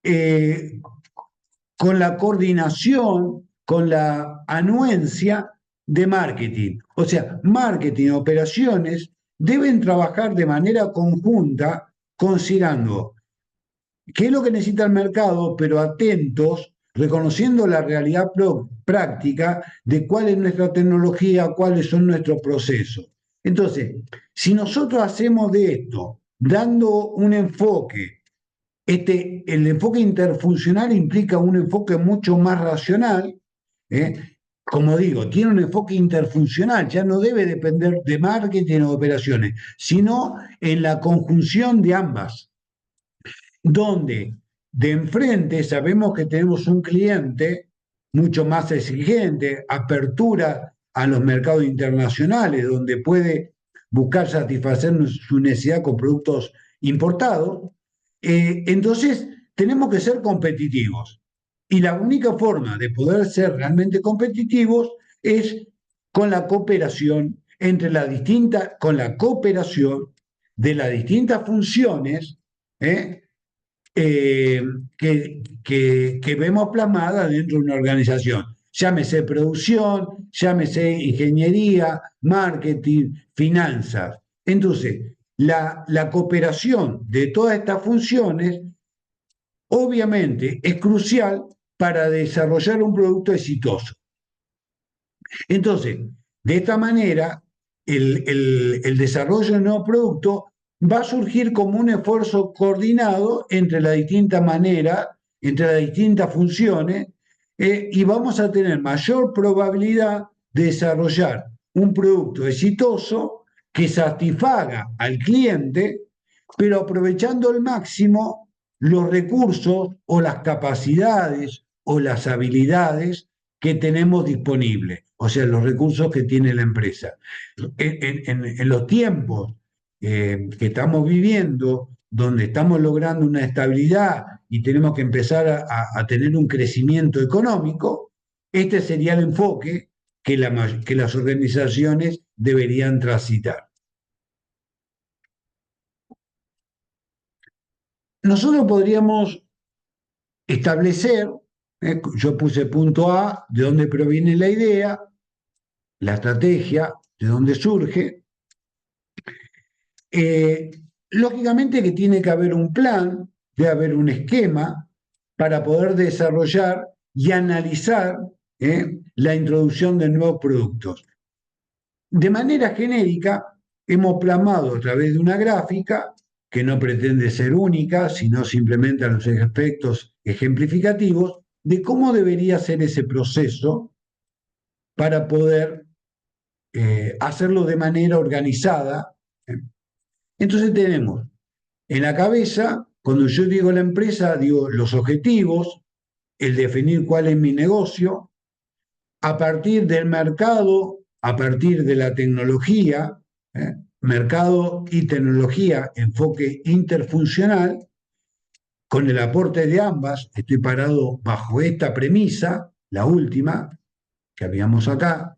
eh, con la coordinación, con la anuencia de marketing. O sea, marketing y operaciones deben trabajar de manera conjunta considerando qué es lo que necesita el mercado, pero atentos, reconociendo la realidad práctica de cuál es nuestra tecnología, cuáles son nuestros procesos. Entonces, si nosotros hacemos de esto, dando un enfoque, el enfoque interfuncional implica un enfoque mucho más racional, ¿eh? Como digo, tiene un enfoque interfuncional, ya no debe depender de marketing o operaciones, sino en la conjunción de ambas, donde de enfrente sabemos que tenemos un cliente mucho más exigente, apertura a los mercados internacionales, donde puede buscar satisfacer su necesidad con productos importados. Entonces, tenemos que ser competitivos. Y la única forma de poder ser realmente competitivos es con la cooperación con la cooperación de las distintas funciones, ¿eh? eh, que vemos plasmada dentro de una organización. Llámese producción, llámese ingeniería, marketing, finanzas. Entonces, la cooperación de todas estas funciones obviamente es crucial para desarrollar un producto exitoso. Entonces, de esta manera, el desarrollo de un nuevo producto va a surgir como un esfuerzo coordinado entre las distintas maneras, entre las distintas funciones, y vamos a tener mayor probabilidad de desarrollar un producto exitoso que satisfaga al cliente, pero aprovechando al máximo los recursos o las capacidades o las habilidades que tenemos disponibles, o sea, los recursos que tiene la empresa. En los tiempos que estamos viviendo, donde estamos logrando una estabilidad y tenemos que empezar a tener un crecimiento económico, este sería el enfoque que las organizaciones deberían transitar. Nosotros podríamos establecer, yo puse punto A, de dónde proviene la idea, la estrategia, de dónde surge. Eh, Lógicamente que tiene que haber un plan, debe haber un esquema para poder desarrollar y analizar la introducción de nuevos productos. De manera genérica, hemos plasmado a través de una gráfica que no pretende ser única, sino simplemente a los aspectos ejemplificativos de cómo debería ser ese proceso para poder hacerlo de manera organizada. Entonces tenemos en la cabeza, cuando yo digo la empresa, digo los objetivos, el definir cuál es mi negocio, a partir del mercado, a partir de la tecnología, mercado y tecnología, enfoque interfuncional, con el aporte de ambas, estoy parado bajo esta premisa, la última que habíamos acá,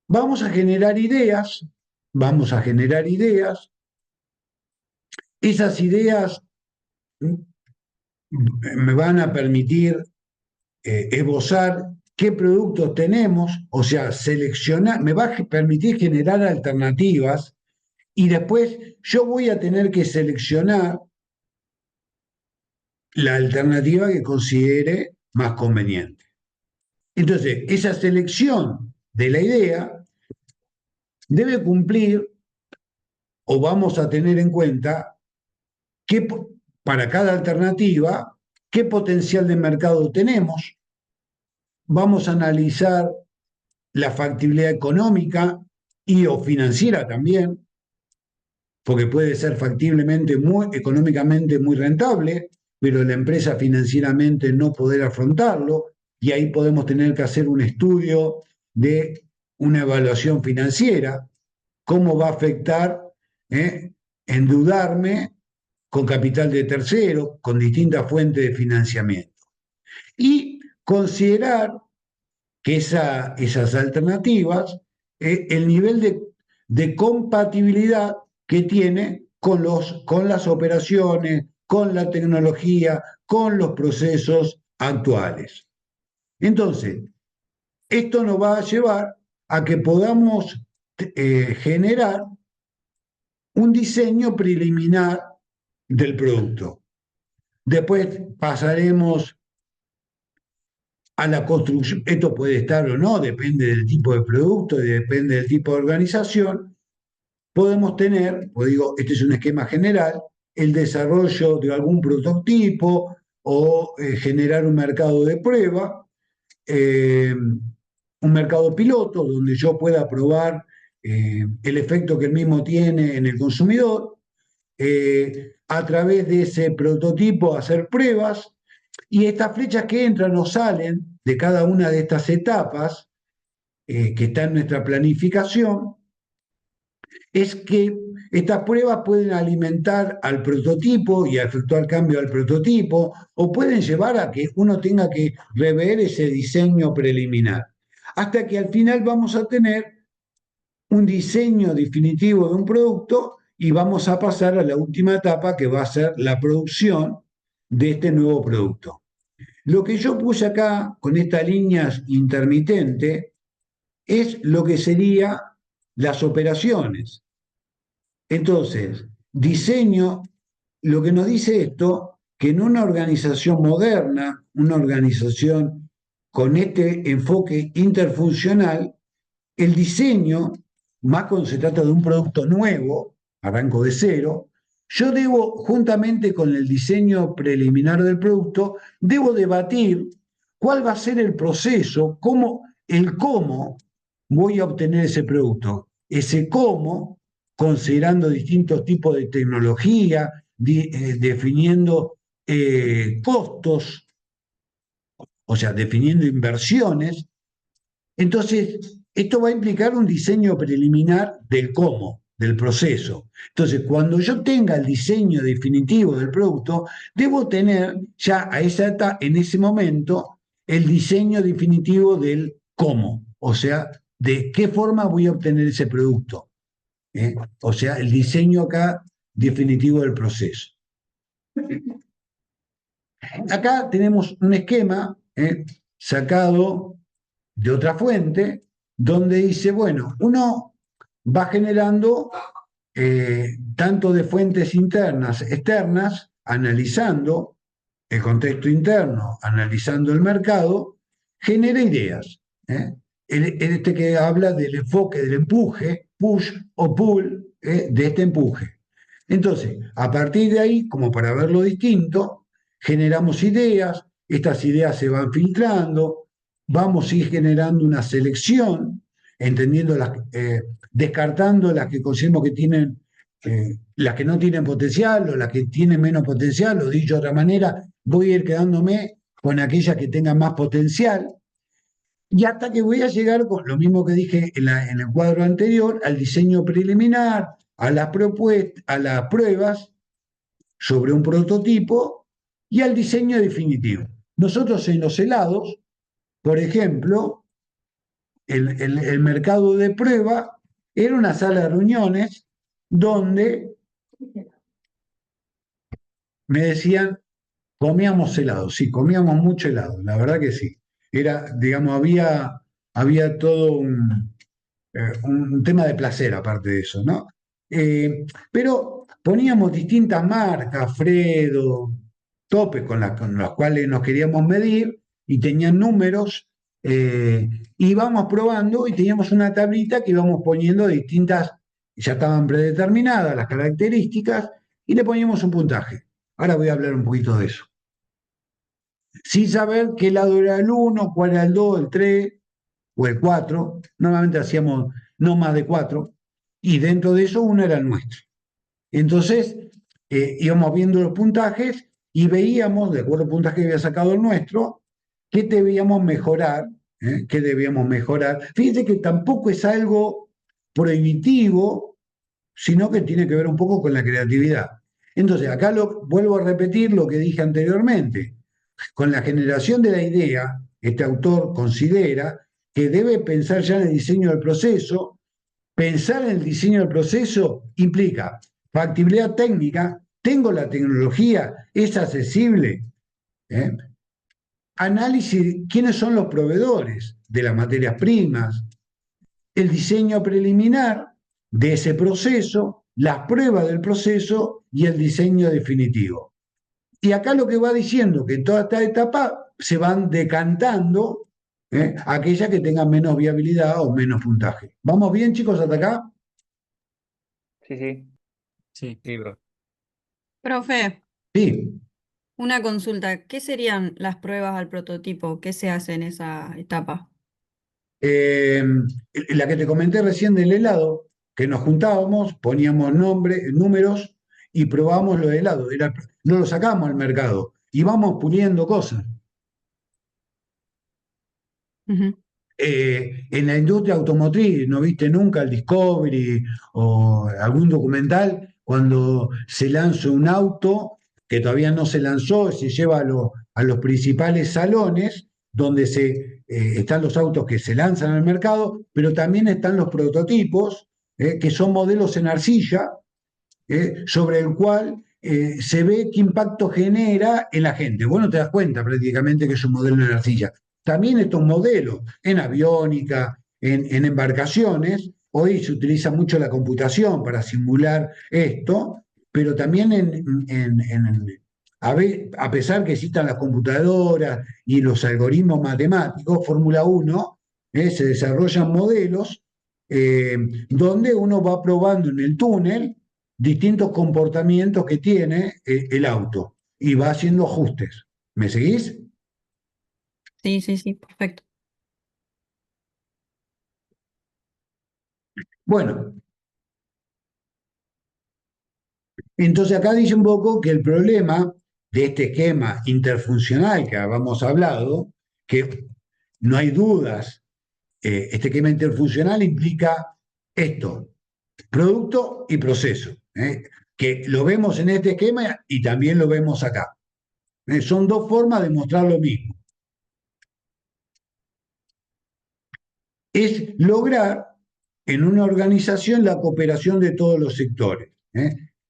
vamos a generar ideas, vamos a generar ideas, esas ideas me van a permitir esbozar qué productos tenemos, o sea, seleccionar, me va a permitir generar alternativas y después yo voy a tener que seleccionar la alternativa que considere más conveniente. Entonces, esa selección de la idea debe cumplir o vamos a tener en cuenta que para cada alternativa, qué potencial de mercado tenemos. Vamos a analizar la factibilidad económica y o financiera también, porque puede ser factiblemente económicamente muy rentable, pero la empresa financieramente no poder afrontarlo, y ahí podemos tener que hacer un estudio de una evaluación financiera, cómo va a afectar endeudarme con capital de tercero, con distintas fuentes de financiamiento. Y considerar que esas alternativas, el nivel de compatibilidad que tiene con las operaciones, con la tecnología, con los procesos actuales. Entonces, esto nos va a llevar a que podamos generar un diseño preliminar del producto. Después pasaremos a la construcción, esto puede estar o no, depende del tipo de producto y depende del tipo de organización. Podemos tener, pues digo, este es un esquema general, el desarrollo de algún prototipo o generar un mercado de prueba, un mercado piloto donde yo pueda probar el efecto que el mismo tiene en el consumidor, a través de ese prototipo hacer pruebas y estas flechas que entran o salen de cada una de estas etapas que está en nuestra planificación, es que estas pruebas pueden alimentar al prototipo y a efectuar cambio al prototipo, o pueden llevar a que uno tenga que rever ese diseño preliminar, hasta que al final vamos a tener un diseño definitivo de un producto y vamos a pasar a la última etapa que va a ser la producción de este nuevo producto. Lo que yo puse acá con estas líneas intermitentes es lo que sería las operaciones. Entonces, diseño, lo que nos dice esto, que en una organización moderna, una organización con este enfoque interfuncional, el diseño, más cuando se trata de un producto nuevo, arranco de cero, yo debo, juntamente con el diseño preliminar del producto, debo debatir cuál va a ser el proceso, el cómo voy a obtener ese producto. Ese cómo, considerando distintos tipos de tecnología, definiendo costos, o sea, definiendo inversiones. Entonces, esto va a implicar un diseño preliminar del cómo, del proceso. Entonces, cuando yo tenga el diseño definitivo del producto, debo tener ya en ese momento el diseño definitivo del cómo, o sea, de qué forma voy a obtener ese producto. O sea, el diseño acá definitivo del proceso. Acá tenemos un esquema sacado de otra fuente, donde dice, bueno, uno va generando tanto de fuentes internas, externas, analizando el contexto interno, analizando el mercado, genera ideas. Este que habla del enfoque, del empuje, push o pull, de este empuje. Entonces, a partir de ahí, como para verlo distinto, generamos ideas, estas ideas se van filtrando, vamos a ir generando una selección, entendiendo descartando las que consideramos que tienen, las que no tienen potencial o las que tienen menos potencial, o dicho de otra manera, voy a ir quedándome con aquellas que tengan más potencial, y hasta que voy a llegar con lo mismo que dije en el cuadro anterior, al diseño preliminar, a las propuestas, a las pruebas sobre un prototipo y al diseño definitivo. Nosotros en los helados, por ejemplo, el mercado de prueba era una sala de reuniones donde me decían, comíamos helado, sí, comíamos mucho helado, la verdad que sí. Era, digamos, había todo un tema de placer aparte de eso, ¿no? Pero poníamos distintas marcas, Fredo, topes con los cuales nos queríamos medir y tenían números, íbamos probando y teníamos una tablita que íbamos poniendo distintas, ya estaban predeterminadas las características y le poníamos un puntaje. Ahora voy a hablar un poquito de eso. Sin saber qué lado era el uno, cuál era el 2, el 3 o el 4. Normalmente hacíamos no más de 4 y dentro de eso uno era el nuestro. Entonces íbamos viendo los puntajes y veíamos, de acuerdo al puntaje que había sacado el nuestro, qué debíamos mejorar, qué debíamos mejorar. Fíjense que tampoco es algo prohibitivo, sino que tiene que ver un poco con la creatividad. Entonces, acá vuelvo a repetir lo que dije anteriormente. Con la generación de la idea, este autor considera que debe pensar ya en el diseño del proceso. Pensar en el diseño del proceso implica factibilidad técnica, tengo la tecnología, es accesible. ¿Eh? Análisis, quiénes son los proveedores de las materias primas, el diseño preliminar de ese proceso, las pruebas del proceso y el diseño definitivo. Y acá lo que va diciendo que en toda esta etapa se van decantando aquellas que tengan menos viabilidad o menos puntaje. ¿Vamos bien, chicos, hasta acá? Sí, sí, Sí. sí, bro. Profe, Sí. una consulta. ¿Qué serían las pruebas al prototipo? ¿Qué se hace en esa etapa? Eh, la que te comenté recién del helado, que nos juntábamos, poníamos números y probábamos los helados. No lo sacamos al mercado, íbamos puliendo cosas. Ujú. En la industria automotriz, ¿no viste nunca el Discovery o algún documental cuando se lanza un auto que todavía no se lanzó, se lleva a los principales salones donde están los autos que se lanzan al mercado, pero también están los prototipos, que son modelos en arcilla, sobre el cual se ve qué impacto genera en la gente. Vos no te das cuenta prácticamente que es un modelo en arcilla. También estos modelos en aviónica, en embarcaciones, hoy se utiliza mucho la computación para simular esto, pero también a pesar que existan las computadoras y los algoritmos matemáticos, Fórmula 1, se desarrollan modelos eh, donde uno va probando en el túnel distintos comportamientos que tiene el auto y va haciendo ajustes. ¿Me seguís? Sí, sí, sí, perfecto. Bueno, entonces acá dice un poco que el problema de este esquema interfuncional que habíamos hablado, que no hay dudas, este esquema interfuncional implica esto, producto y proceso, que lo vemos en este esquema y también lo vemos acá. Son dos formas de mostrar lo mismo. Es lograr en una organización la cooperación de todos los sectores,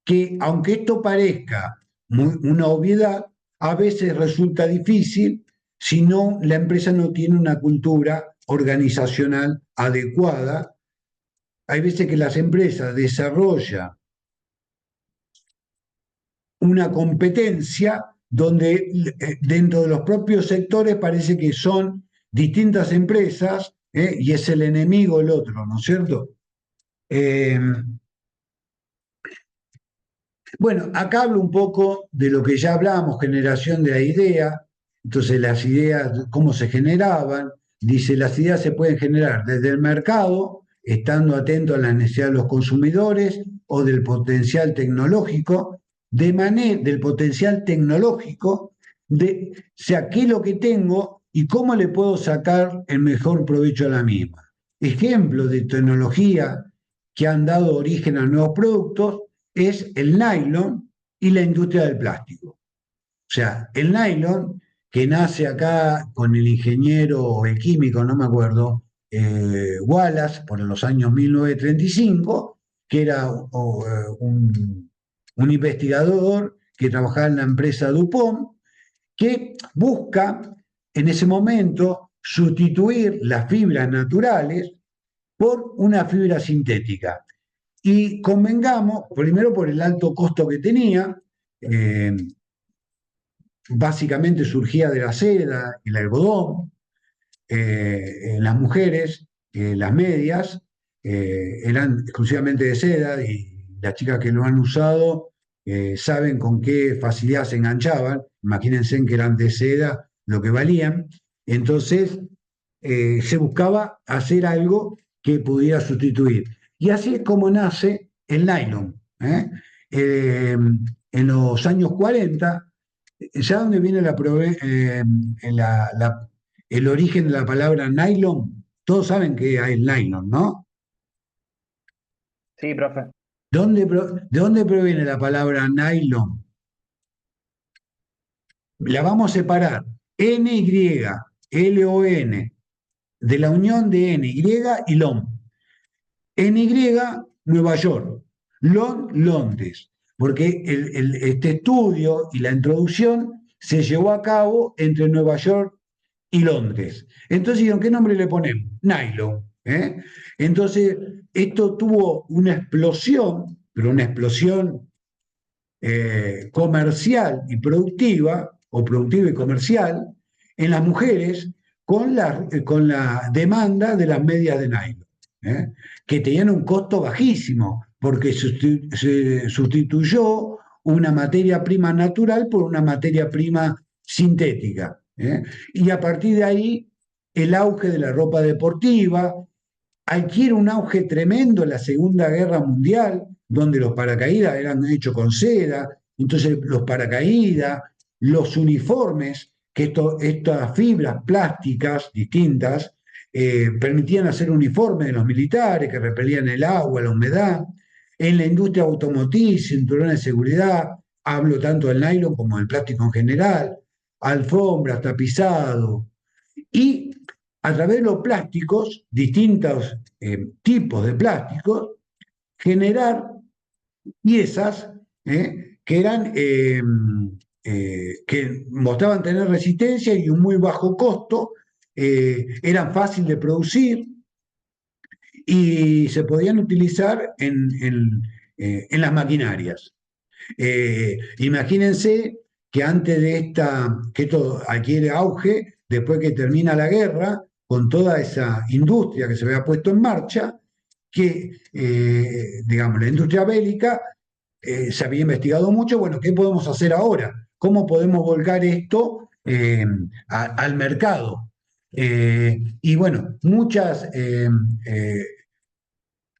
que aunque esto parezca una obviedad, a veces resulta difícil si no la empresa no tiene una cultura organizacional adecuada. Hay veces que las empresas desarrollan una competencia donde dentro de los propios sectores parece que son distintas empresas y es el enemigo el otro, ¿no es cierto? Eh, bueno, acá hablo un poco de lo que ya hablamos, generación de la idea, entonces las ideas, cómo se generaban, dice, las ideas se pueden generar desde el mercado, estando atento a las necesidades de los consumidores o del potencial tecnológico, del potencial tecnológico, o sea, qué es lo que tengo y cómo le puedo sacar el mejor provecho a la misma. Ejemplos de tecnología que han dado origen a nuevos productos es el nylon y la industria del plástico. O sea, el nylon, que nace acá con el ingeniero o el químico, no me acuerdo, Wallace, por los años 1935, que era un investigador que trabajaba en la empresa DuPont, que busca en ese momento sustituir las fibras naturales por una fibra sintética. Y convengamos, primero por el alto costo que tenía, básicamente surgía de la seda, el algodón, en las mujeres, las medias, eran exclusivamente de seda y las chicas que lo han usado saben con qué facilidad se enganchaban, imagínense que eran de seda lo que valían, entonces se buscaba hacer algo que pudiera sustituir. Y así es como nace el nylon. En los años 40, ¿ya dónde viene el origen de la palabra nylon? Todos saben que hay el nylon, ¿no? Sí, profe. ¿De dónde proviene la palabra nylon? La vamos a separar. NY, de la unión de NY y LON. NY, Nueva York. LON, Londres. Porque este estudio y la introducción se llevó a cabo entre Nueva York y Londres. Entonces, ¿qué nombre le ponemos? Nylon. Entonces, esto tuvo una explosión, pero una explosión comercial y productiva, o productiva y comercial, en las mujeres con la demanda de las medias de nylon, que tenían un costo bajísimo, porque se sustituyó una materia prima natural por una materia prima sintética. Y a partir de ahí, el auge de la ropa deportiva adquiere un auge tremendo en la Segunda Guerra Mundial, donde los paracaídas eran hechos con seda, entonces los paracaídas, los uniformes, que estas fibras plásticas distintas permitían hacer uniformes de los militares que repelían el agua, la humedad. En la industria automotriz, cinturones de seguridad, hablo tanto del nylon como del plástico en general, alfombras, tapizado, y a través de los plásticos, distintos tipos de plásticos, generar piezas que eran que mostraban tener resistencia y un muy bajo costo, eran fáciles de producir y se podían utilizar en las maquinarias. Imagínense que antes de que esto adquiere auge, después que termina la guerra, con toda esa industria que se había puesto en marcha, que, digamos, la industria bélica se había investigado mucho, bueno, ¿qué podemos hacer ahora? ¿Cómo podemos volcar esto al mercado? Y bueno, muchos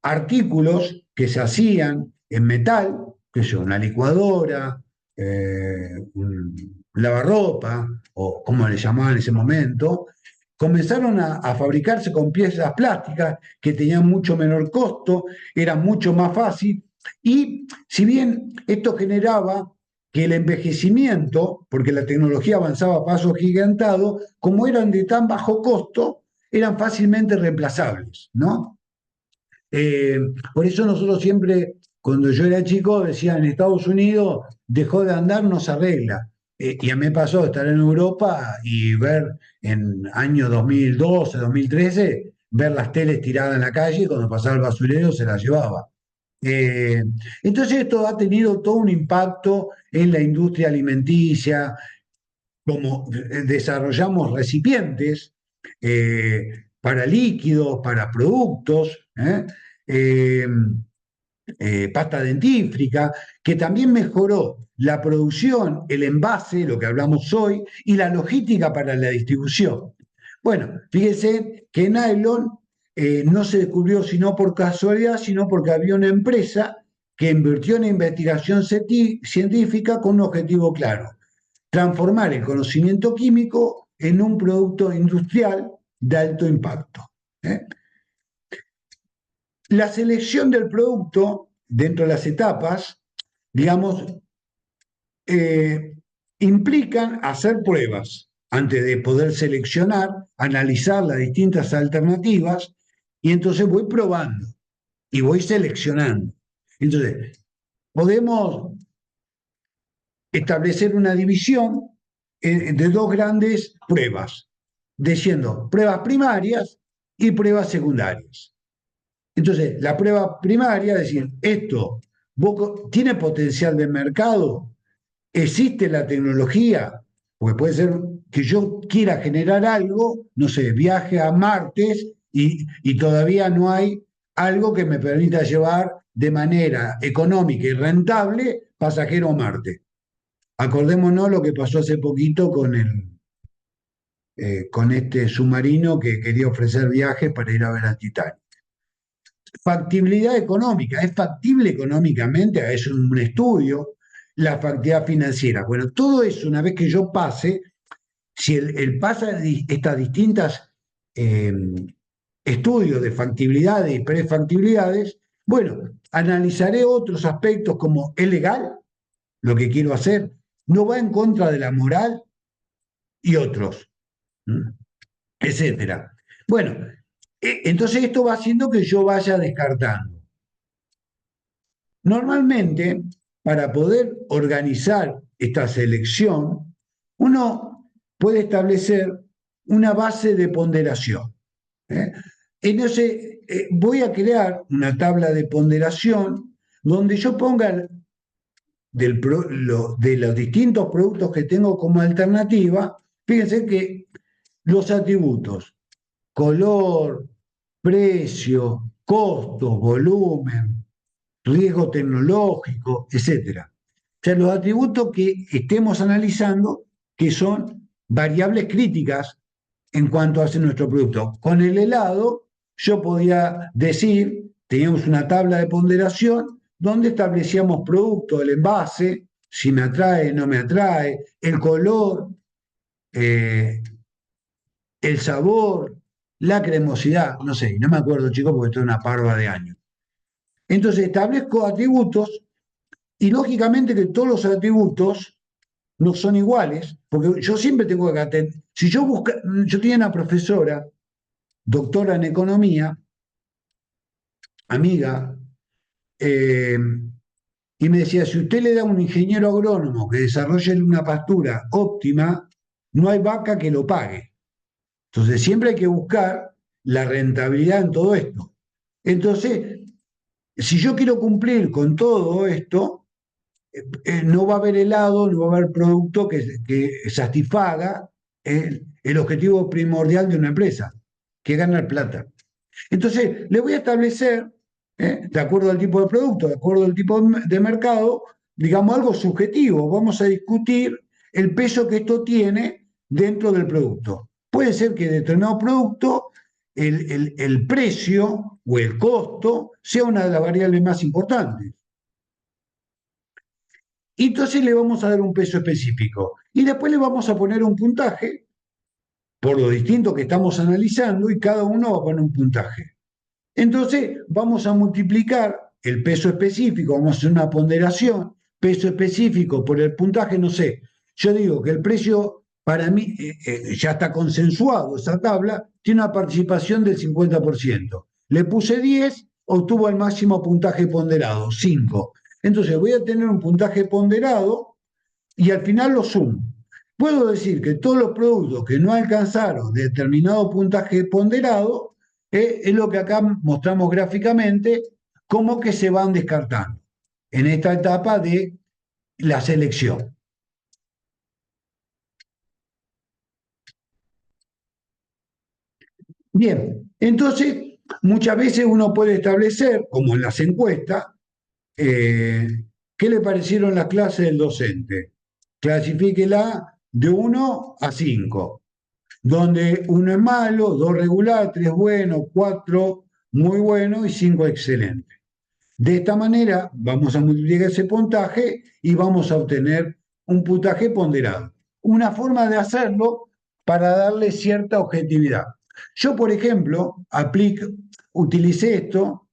artículos que se hacían en metal, que es una licuadora, un lavarropa, o como le llamaban en ese momento, comenzaron a fabricarse con piezas plásticas que tenían mucho menor costo, era mucho más fácil, y si bien esto generaba que el envejecimiento, porque la tecnología avanzaba a pasos gigantados, como eran de tan bajo costo, eran fácilmente reemplazables, ¿no? Por eso nosotros siempre, cuando yo era chico, decía en Estados Unidos, dejó de andar, no se arregla. Y a mí me pasó estar en Europa y ver en año 2012, 2013, ver las teles tiradas en la calle y cuando pasaba el basurero se las llevaba. Entonces esto ha tenido todo un impacto en la industria alimenticia, como desarrollamos recipientes para líquidos, para productos, pasta dentífrica, que también mejoró la producción, el envase, lo que hablamos hoy, y la logística para la distribución. Bueno, fíjense que nylon no se descubrió sino por casualidad, sino porque había una empresa que invirtió en investigación científica con un objetivo claro: transformar el conocimiento químico en un producto industrial de alto impacto. ¿Eh? La selección del producto dentro de las etapas, digamos, eh, implican hacer pruebas antes de poder seleccionar, analizar las distintas alternativas, y entonces voy probando y voy seleccionando. Entonces, podemos establecer una división de dos grandes pruebas, diciendo pruebas primarias y pruebas secundarias. Entonces, la prueba primaria, es decir, esto tiene potencial de mercado, existe la tecnología, porque puede ser que yo quiera generar algo, no sé, viaje a Marte y todavía no hay algo que me permita llevar de manera económica y rentable pasajero a Marte. Acordémonos lo que pasó hace poquito con este submarino que quería ofrecer viajes para ir a ver a Titanic. Factibilidad económica, ¿es factible económicamente? Es un estudio. La factibilidad financiera. Bueno, todo eso, una vez que yo pase, si pasa estas distintas estudios de factibilidades y prefactibilidades, bueno, analizaré otros aspectos como: ¿es legal lo que quiero hacer? ¿No va en contra de la moral? Y otros, etcétera. Bueno, entonces esto va haciendo que yo vaya descartando. Normalmente, para poder organizar esta selección, uno puede establecer una base de ponderación. ¿Eh? Entonces, voy a crear una tabla de ponderación donde yo ponga de los distintos productos que tengo como alternativa. Fíjense que los atributos: color, precio, costo, volumen, riesgo tecnológico, etcétera. O sea, los atributos que estemos analizando, que son variables críticas en cuanto a nuestro producto. Con el helado, yo podía decir, teníamos una tabla de ponderación donde establecíamos producto, el envase, si me atrae, no me atrae, el color, eh, el sabor, la cremosidad, no sé, no me acuerdo, chicos, porque esto es una parva de años. Entonces establezco atributos, y lógicamente que todos los atributos no son iguales, porque yo siempre tengo que atender. Si yo tenía una profesora, doctora en economía, amiga, eh, y me decía: si usted le da a un ingeniero agrónomo que desarrolle una pastura óptima, no hay vaca que lo pague. Entonces siempre hay que buscar la rentabilidad en todo esto. Entonces, si yo quiero cumplir con todo esto, no va a haber helado, no va a haber producto que satisfaga el objetivo primordial de una empresa, que es ganar plata. Entonces, le voy a establecer, de acuerdo al tipo de producto, de acuerdo al tipo de mercado, digamos algo subjetivo. Vamos a discutir el peso que esto tiene dentro del producto. Puede ser que determinado producto, el precio o el costo sea una de las variables más importantes. Y entonces le vamos a dar un peso específico. Y después le vamos a poner un puntaje por lo distinto que estamos analizando, y cada uno va a poner un puntaje. Entonces vamos a multiplicar el peso específico, vamos a hacer una ponderación, peso específico por el puntaje, no sé. Yo digo que el precio, para mí, ya está consensuado, esa tabla, tiene una participación del 50%. Le puse 10, obtuvo el máximo puntaje ponderado, 5. Entonces voy a tener un puntaje ponderado y al final lo sumo. Puedo decir que todos los productos que no alcanzaron determinado puntaje ponderado es lo que acá mostramos gráficamente, como que se van descartando en esta etapa de la selección. Bien, entonces muchas veces uno puede establecer, como en las encuestas, ¿qué le parecieron las clases del docente? Clasifíquela de 1 a 5. donde 1 es malo, 2 regular, 3 bueno, 4 muy bueno y 5 excelente. De esta manera vamos a multiplicar ese puntaje y vamos a obtener un puntaje ponderado. Una forma de hacerlo para darle cierta objetividad. Yo, por ejemplo, utilicé esto,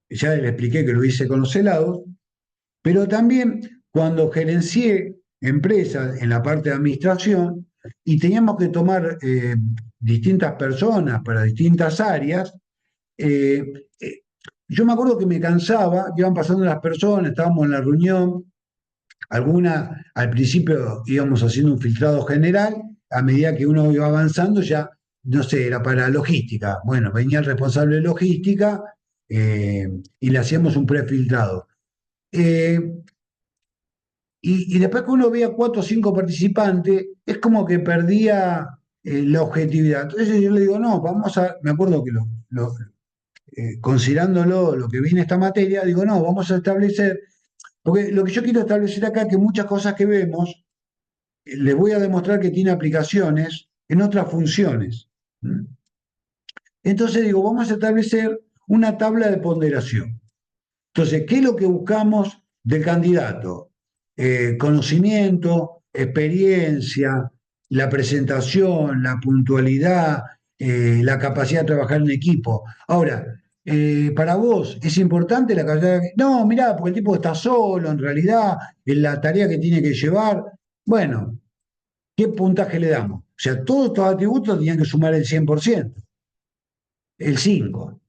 ya le expliqué que lo hice con los helados, pero también cuando gerencié empresas en la parte de administración y teníamos que tomar distintas personas para distintas áreas, eh, eh, yo me acuerdo que me cansaba, que iban pasando las personas, estábamos en la reunión, al principio íbamos haciendo un filtrado general, a medida que uno iba avanzando ya, no sé, era para logística. Bueno, venía el responsable de logística y le hacíamos un prefiltrado. Eh, y después que uno veía 4 o 5 participantes, es como que perdía la objetividad. Entonces yo le digo, no, me acuerdo que considerándolo lo que viene esta materia, digo, no, vamos a establecer, porque lo que yo quiero establecer acá es que muchas cosas que vemos, les voy a demostrar que tiene aplicaciones en otras funciones. Entonces digo, vamos a establecer una tabla de ponderación. Entonces, ¿qué es lo que buscamos del candidato? Conocimiento, experiencia, la presentación, la puntualidad, la capacidad de trabajar en equipo. Ahora, para vos, ¿es importante la capacidad? No, mirá, porque el tipo está solo, en realidad, en la tarea que tiene que llevar. Bueno, ¿qué puntaje le damos? O sea, todos estos atributos tenían que sumar el 100%, el 5.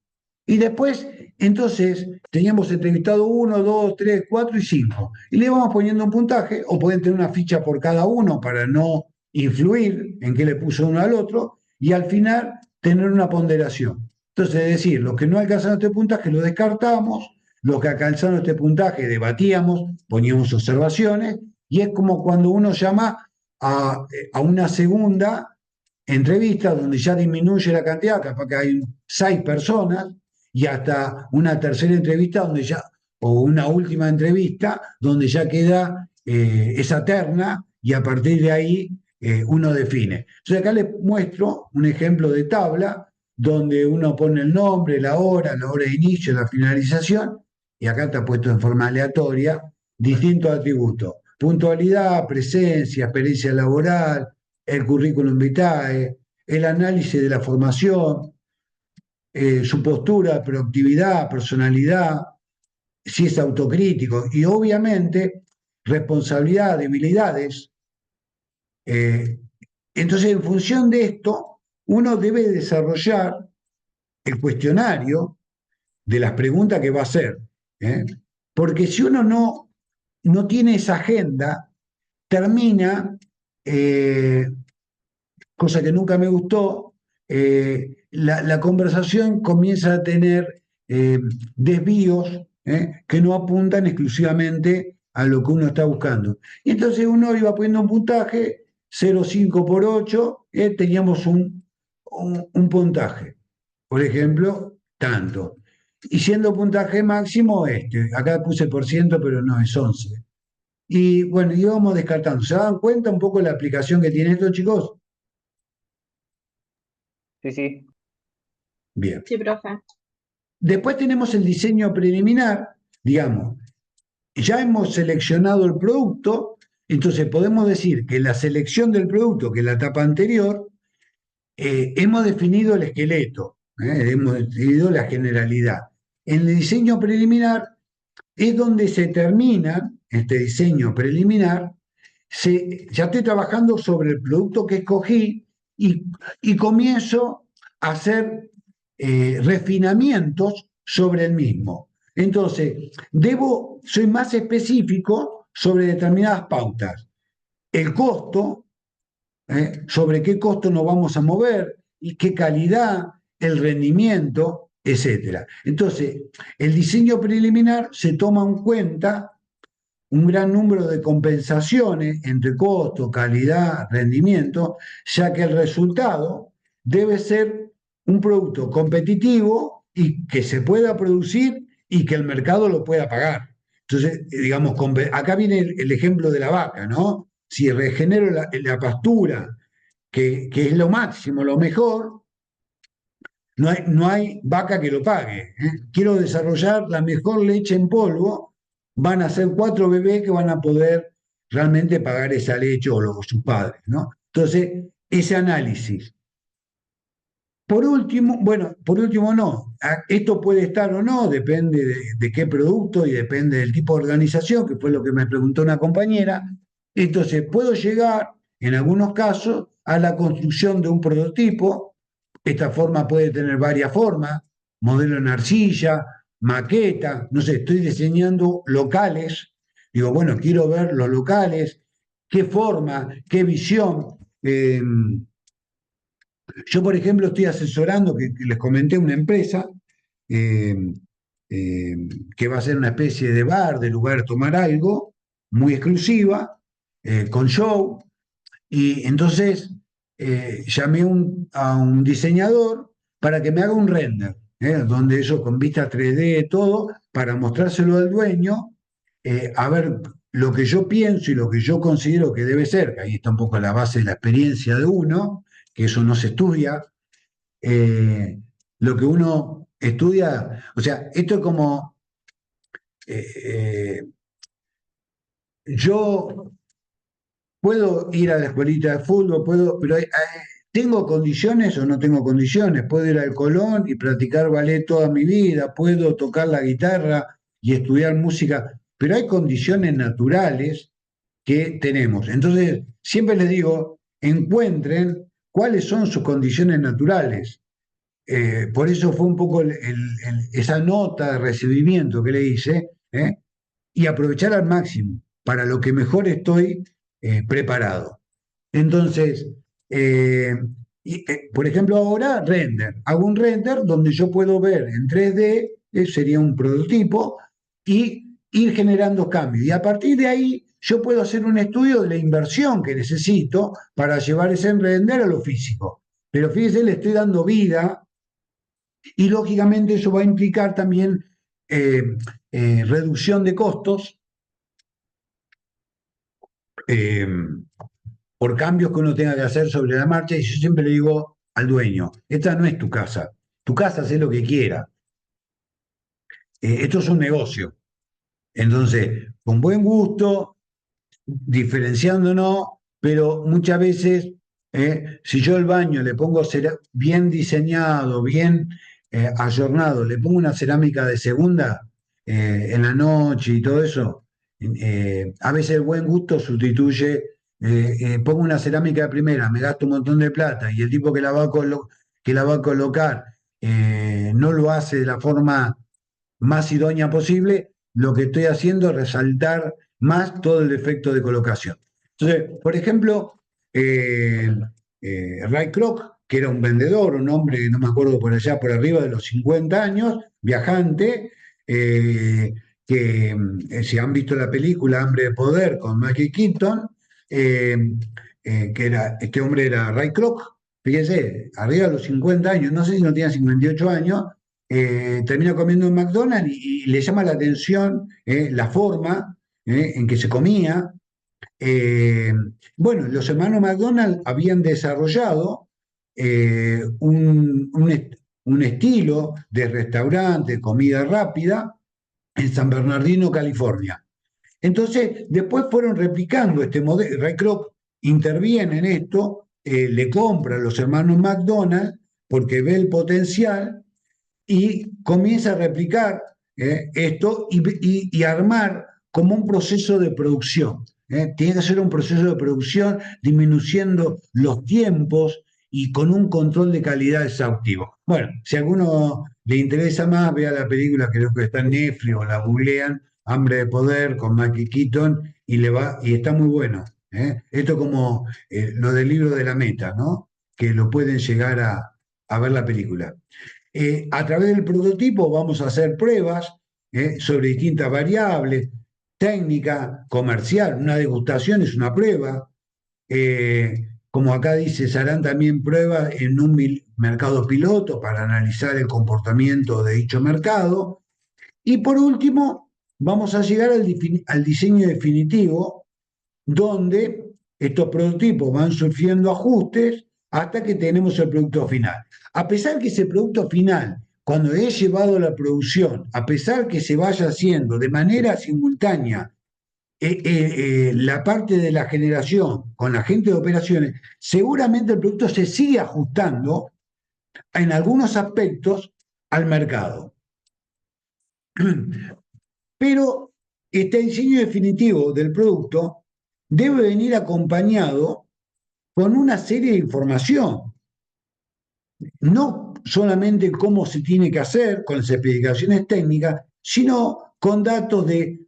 Y después, entonces, teníamos entrevistado 1, 2, 3, 4 y 5. Y le íbamos poniendo un puntaje, o pueden tener una ficha por cada uno para no influir en qué le puso uno al otro, y al final tener una ponderación. Entonces, es decir, los que no alcanzaron este puntaje lo descartamos, los que alcanzaron este puntaje debatíamos, poníamos observaciones, y es como cuando uno llama a una segunda entrevista donde ya disminuye la cantidad, capaz que hay 6 personas, y hasta una tercera entrevista donde ya, o una última entrevista donde ya queda esa terna y a partir de ahí uno define. Entonces acá les muestro un ejemplo de tabla donde uno pone el nombre, la hora de inicio, la finalización, y acá está puesto en forma aleatoria distintos atributos. Puntualidad, presencia, experiencia laboral, el currículum vitae, el análisis de la formación, su postura, proactividad, personalidad, si es autocrítico y obviamente responsabilidad, debilidades. Entonces, en función de esto, uno debe desarrollar el cuestionario de las preguntas que va a hacer. Porque si uno no tiene esa agenda, termina, cosa que nunca me gustó, la conversación comienza a tener desvíos que no apuntan exclusivamente a lo que uno está buscando. Y entonces uno iba poniendo un puntaje, 0,5 por 8, teníamos un puntaje. Por ejemplo, tanto. Y siendo puntaje máximo, acá puse por ciento, pero no, es 11. Y bueno, íbamos descartando. ¿Se dan cuenta un poco de la aplicación que tiene esto, chicos? Sí, sí. Bien. Sí, profe. Después tenemos el diseño preliminar, digamos, ya hemos seleccionado el producto, entonces podemos decir que en la selección del producto, que es la etapa anterior, hemos definido el esqueleto, hemos definido la generalidad. En el diseño preliminar es donde se termina, este diseño preliminar, ya estoy trabajando sobre el producto que escogí y comienzo a hacer refinamientos sobre el mismo. Entonces, soy más específico sobre determinadas pautas. El costo, sobre qué costo nos vamos a mover y qué calidad, el rendimiento, etc. Entonces, el diseño preliminar se toma en cuenta un gran número de compensaciones entre costo, calidad, rendimiento, ya que el resultado debe ser un producto competitivo y que se pueda producir y que el mercado lo pueda pagar. Entonces, digamos, acá viene el ejemplo de la vaca, ¿no? Si regenero la pastura que es lo máximo, lo mejor, no hay vaca que lo pague. Quiero desarrollar la mejor leche en polvo, van a ser 4 bebés que van a poder realmente pagar esa leche o sus padres, ¿no? Entonces, ese análisis. Por último, bueno, por último no, esto puede estar o no, depende de qué producto y depende del tipo de organización, que fue lo que me preguntó una compañera. Entonces, puedo llegar, en algunos casos, a la construcción de un prototipo. Esta forma puede tener varias formas: modelo en arcilla, maqueta, no sé, estoy diseñando locales. Digo, bueno, quiero ver los locales, qué forma, qué visión. Yo, por ejemplo, estoy asesorando, que les comenté, una empresa eh, eh, que va a ser una especie de bar, de lugar a tomar algo, muy exclusiva, con show. Y entonces llamé a un diseñador para que me haga un render, donde eso con vista 3D, todo, para mostrárselo al dueño, a ver lo que yo pienso y lo que yo considero que debe ser, que ahí está un poco la base de la experiencia de uno, que eso no se estudia. eh, lo que uno estudia, o sea, esto es como, eh, eh, yo puedo ir a la escuelita de fútbol, pero ¿tengo condiciones o no tengo condiciones? Puedo ir al Colón y practicar ballet toda mi vida, puedo tocar la guitarra y estudiar música, pero hay condiciones naturales que tenemos. Entonces, siempre les digo, encuentren cuáles son sus condiciones naturales. Por eso fue un poco esa nota de recibimiento que le hice, y aprovechar al máximo para lo que mejor estoy preparado. Entonces, eh, por ejemplo, ahora render. Hago un render donde yo puedo ver en 3D, sería un prototipo, y ir generando cambios. Y a partir de ahí yo puedo hacer un estudio de la inversión que necesito para llevar ese render a lo físico. Pero fíjese, le estoy dando vida, y lógicamente eso va a implicar también eh, reducción de costos, eh, por cambios que uno tenga que hacer sobre la marcha. Y yo siempre le digo al dueño, esta no es tu casa hace lo que quiera, esto es un negocio. Entonces, con buen gusto, diferenciándonos, pero muchas veces, si yo el baño le pongo bien diseñado, bien ayornado, le pongo una cerámica de segunda en la noche y todo eso, a veces el buen gusto sustituye. Pongo una cerámica de primera, me gasto un montón de plata, y el tipo que la va a colocar no lo hace de la forma más idónea posible. Lo que estoy haciendo es resaltar más todo el efecto de colocación. Entonces, por ejemplo, Ray Kroc, que era un vendedor, un hombre, no me acuerdo, por allá, por arriba de los 50 años, viajante, que si han visto la película Hambre de Poder con Michael Keaton, eh, este hombre era Ray Kroc, fíjense, arriba de los 50 años, no sé si no tenía 58 años, termina comiendo en McDonald's, y le llama la atención la forma en que se comía. Eh, bueno, los hermanos McDonald habían desarrollado un estilo de restaurante, comida rápida, en San Bernardino, California. Entonces, después fueron replicando este modelo. Ray Kroc interviene en esto, le compra a los hermanos McDonald porque ve el potencial, y comienza a replicar esto, y armar como un proceso de producción. Tiene que ser un proceso de producción disminuyendo los tiempos y con un control de calidad exhaustivo. Bueno, si a alguno le interesa más, vea la película, creo que está en Netflix, o la googlean, Hambre de Poder con Michael Keaton, y está muy bueno. Esto como lo del libro de la meta, ¿no? Que lo pueden llegar a ver la película. A través del prototipo vamos a hacer pruebas sobre distintas variables, técnica, comercial. Una degustación es una prueba. Como acá dice, se harán también pruebas en un mercado piloto para analizar el comportamiento de dicho mercado. Y por último, vamos a llegar al diseño definitivo, donde estos prototipos van sufriendo ajustes hasta que tenemos el producto final. A pesar que ese producto final, cuando es llevado a la producción, a pesar que se vaya haciendo de manera simultánea la parte de la generación con la gente de operaciones, seguramente el producto se sigue ajustando en algunos aspectos al mercado. Pero este diseño definitivo del producto debe venir acompañado con una serie de información, no solamente cómo se tiene que hacer, con las especificaciones técnicas, sino con datos de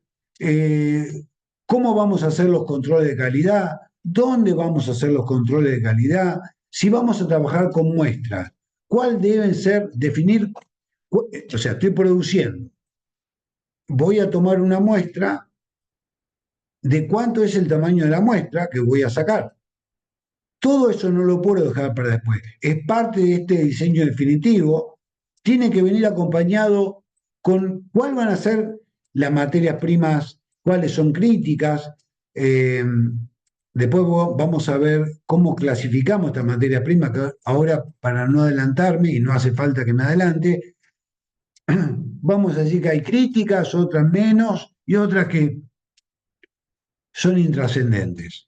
cómo vamos a hacer los controles de calidad, dónde vamos a hacer los controles de calidad, si vamos a trabajar con muestras, cuál deben ser, definir, o sea, estoy produciendo, voy a tomar una muestra de cuánto es el tamaño de la muestra que voy a sacar. Todo eso no lo puedo dejar para después. Es parte de este diseño definitivo. Tiene que venir acompañado con cuáles van a ser las materias primas, cuáles son críticas. Después vamos a ver cómo clasificamos estas materias primas, que ahora, para no adelantarme, y no hace falta que me adelante, vamos a decir que hay críticas, otras menos, y otras que son intrascendentes.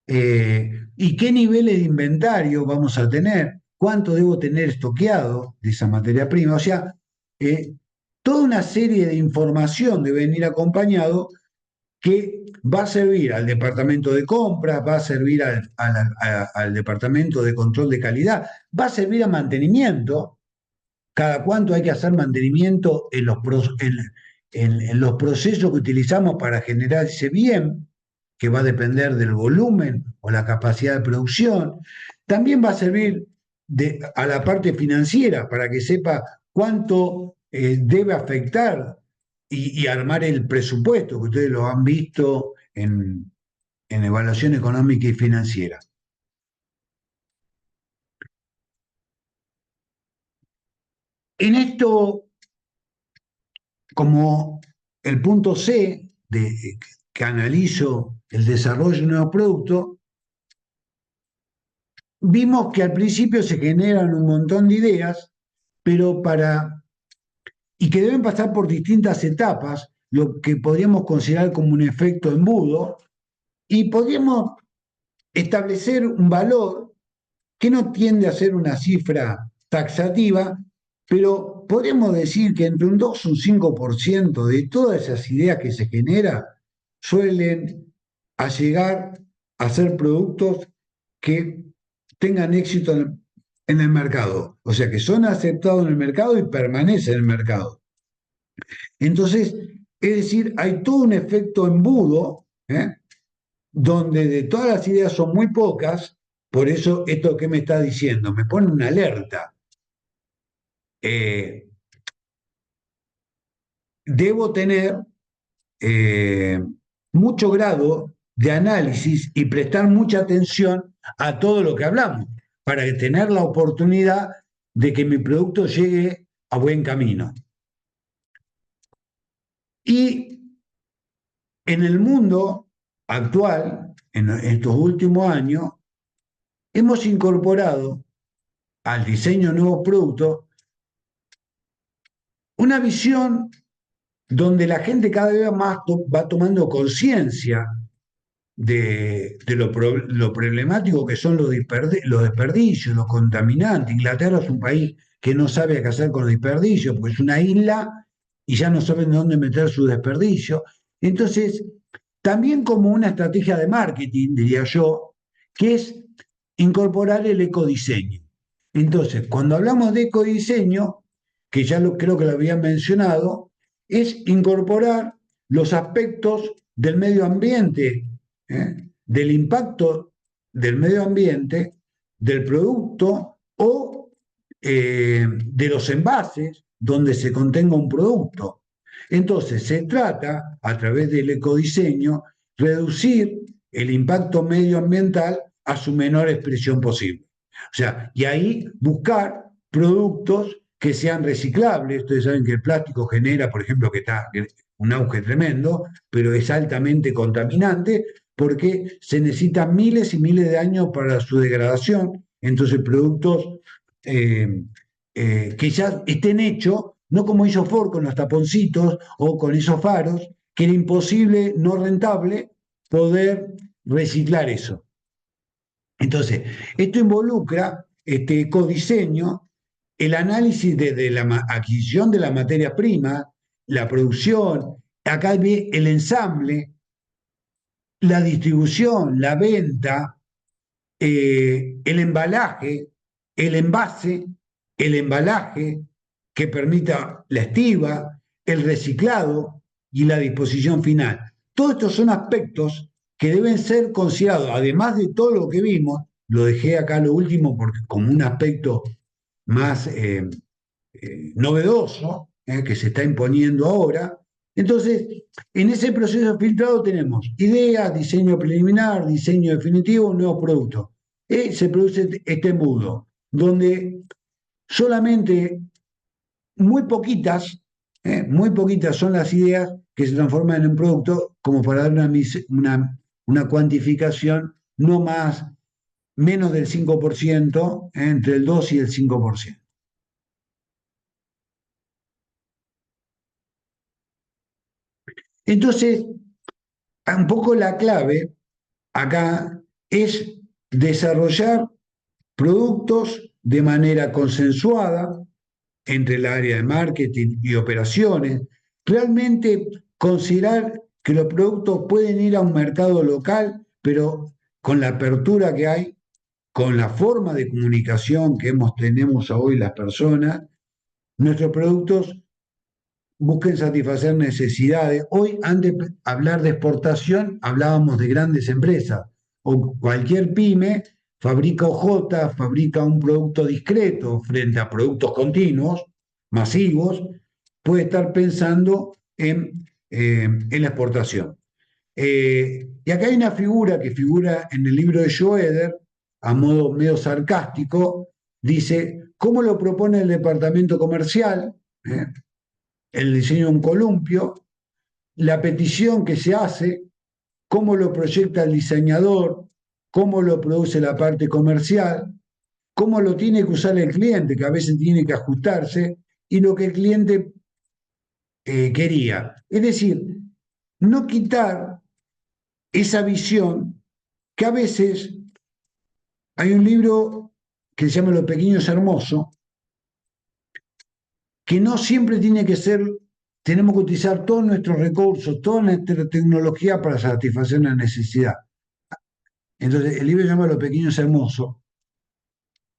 ¿Y qué niveles de inventario vamos a tener? ¿Cuánto debo tener estoqueado de esa materia prima? O sea, toda una serie de información debe venir acompañado que va a servir al departamento de compras, va a servir al departamento de control de calidad, va a servir a mantenimiento. Cada cuánto hay que hacer mantenimiento en los procesos que utilizamos para generar ese bien, que va a depender del volumen o la capacidad de producción. También va a servir a la parte financiera para que sepa cuánto debe afectar y armar el presupuesto, que ustedes lo han visto en evaluación económica y financiera. En esto, como el punto C, que analizo el desarrollo de un nuevo producto, vimos que al principio se generan un montón de ideas, pero y que deben pasar por distintas etapas, lo que podríamos considerar como un efecto embudo, y podríamos establecer un valor que no tiende a ser una cifra taxativa, pero podríamos decir que entre un 2 y un 5% de todas esas ideas que se generan suelen llegar a ser productos que tengan éxito en el mercado, o sea, que son aceptados en el mercado y permanecen en el mercado. Entonces, es decir, hay todo un efecto embudo, donde de todas las ideas son muy pocas. Por eso esto que me está diciendo me pone una alerta. Debo tener mucho grado de análisis y prestar mucha atención a todo lo que hablamos, para tener la oportunidad de que mi producto llegue a buen camino. Y en el mundo actual, en estos últimos años, hemos incorporado al diseño de nuevos productos una visión donde la gente cada vez más va tomando conciencia de lo problemático que son los desperdicios, los contaminantes. Inglaterra es un país que no sabe qué hacer con los desperdicios, porque es una isla y ya no saben dónde meter su desperdicio. Entonces, también como una estrategia de marketing, diría yo, que es incorporar el ecodiseño. Entonces, cuando hablamos de ecodiseño, que ya creo que lo había mencionado, es incorporar los aspectos del medio ambiente, del impacto del medio ambiente, del producto o de los envases donde se contenga un producto. Entonces, se trata, a través del ecodiseño, reducir el impacto medioambiental a su menor expresión posible. O sea, y ahí buscar productos que sean reciclables. Ustedes saben que el plástico genera, por ejemplo, que está un auge tremendo, pero es altamente contaminante, porque se necesitan miles y miles de años para su degradación. Entonces, productos que ya estén hechos, no como hizo Ford con los taponcitos o con esos faros, que era imposible, no rentable, poder reciclar eso. Entonces, esto involucra este ecodiseño, el análisis de la adquisición de la materia prima, la producción, acá ve el ensamble, la distribución, la venta, el embalaje, el envase, el embalaje que permita la estiba, el reciclado y la disposición final. Todos estos son aspectos que deben ser considerados, además de todo lo que vimos, lo dejé acá lo último porque como un aspecto más novedoso que se está imponiendo ahora. Entonces, en ese proceso filtrado tenemos ideas, diseño preliminar, diseño definitivo, nuevos productos. Se produce este embudo, donde solamente muy poquitas son las ideas que se transforman en un producto, como para dar una cuantificación no más, menos del 5%, entre el 2 y el 5%. Entonces, un poco la clave acá es desarrollar productos de manera consensuada entre el área de marketing y operaciones, realmente considerar que los productos pueden ir a un mercado local, pero con la apertura que hay, con la forma de comunicación que tenemos hoy las personas, nuestros productos busquen satisfacer necesidades. Hoy, antes de hablar de exportación, hablábamos de grandes empresas, o cualquier pyme fabrica hojotas, fabrica un producto discreto frente a productos continuos, masivos, puede estar pensando en la exportación. Y acá hay una figura que figura en el libro de Schroeder, a modo medio sarcástico, dice, ¿cómo lo propone el departamento comercial? El diseño de un columpio, la petición que se hace, cómo lo proyecta el diseñador, cómo lo produce la parte comercial, cómo lo tiene que usar el cliente, que a veces tiene que ajustarse, y lo que el cliente quería. Es decir, no quitar esa visión que a veces hay un libro que se llama Lo pequeño es hermoso, que no siempre tiene que ser, tenemos que utilizar todos nuestros recursos, toda nuestra tecnología para satisfacer una necesidad. Entonces, el libro se llama Lo pequeño es hermoso.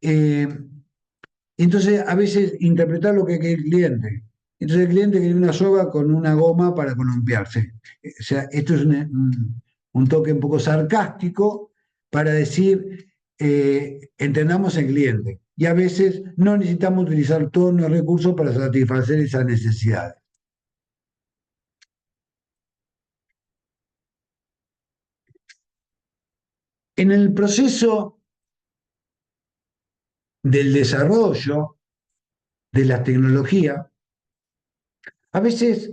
Entonces, a veces interpretar lo que quiere el cliente. Entonces, el cliente quiere una soga con una goma para columpiarse. O sea, esto es un toque un poco sarcástico para decir, entendamos al cliente. Y a veces no necesitamos utilizar todos los recursos para satisfacer esas necesidades. En el proceso del desarrollo de la tecnología, a veces,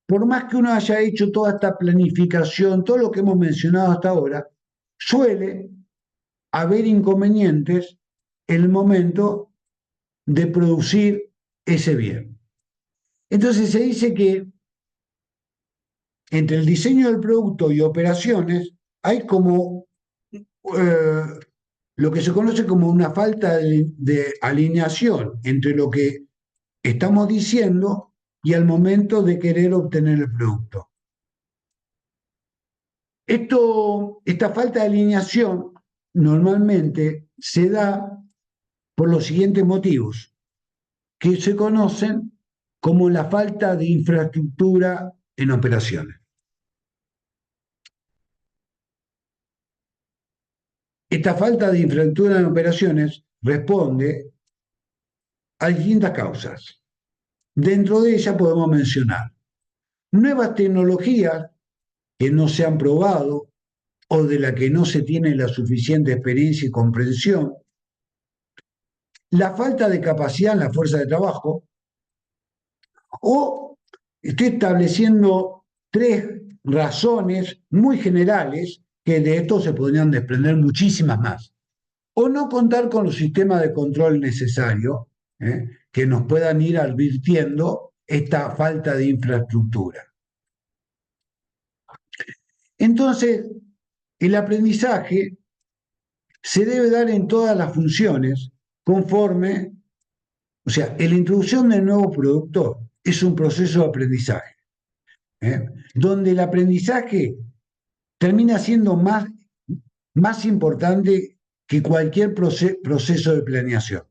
por más que uno haya hecho toda esta planificación, todo lo que hemos mencionado hasta ahora, suele haber inconvenientes en el momento de producir ese bien. Entonces se dice que entre el diseño del producto y operaciones hay como lo que se conoce como una falta de alineación entre lo que estamos diciendo y al momento de querer obtener el producto. Esta falta de alineación normalmente se da por los siguientes motivos, que se conocen como la falta de infraestructura en operaciones. Esta falta de infraestructura en operaciones responde a distintas causas. Dentro de ellas podemos mencionar nuevas tecnologías que no se han probado o de la que no se tiene la suficiente experiencia y comprensión, la falta de capacidad en la fuerza de trabajo, o estoy estableciendo tres razones muy generales que de esto se podrían desprender muchísimas más. O no contar con los sistemas de control necesarios, que nos puedan ir advirtiendo esta falta de infraestructura. Entonces, el aprendizaje se debe dar en todas las funciones conforme, o sea, la introducción del nuevo producto es un proceso de aprendizaje, donde el aprendizaje termina siendo más importante que cualquier proceso de planeación.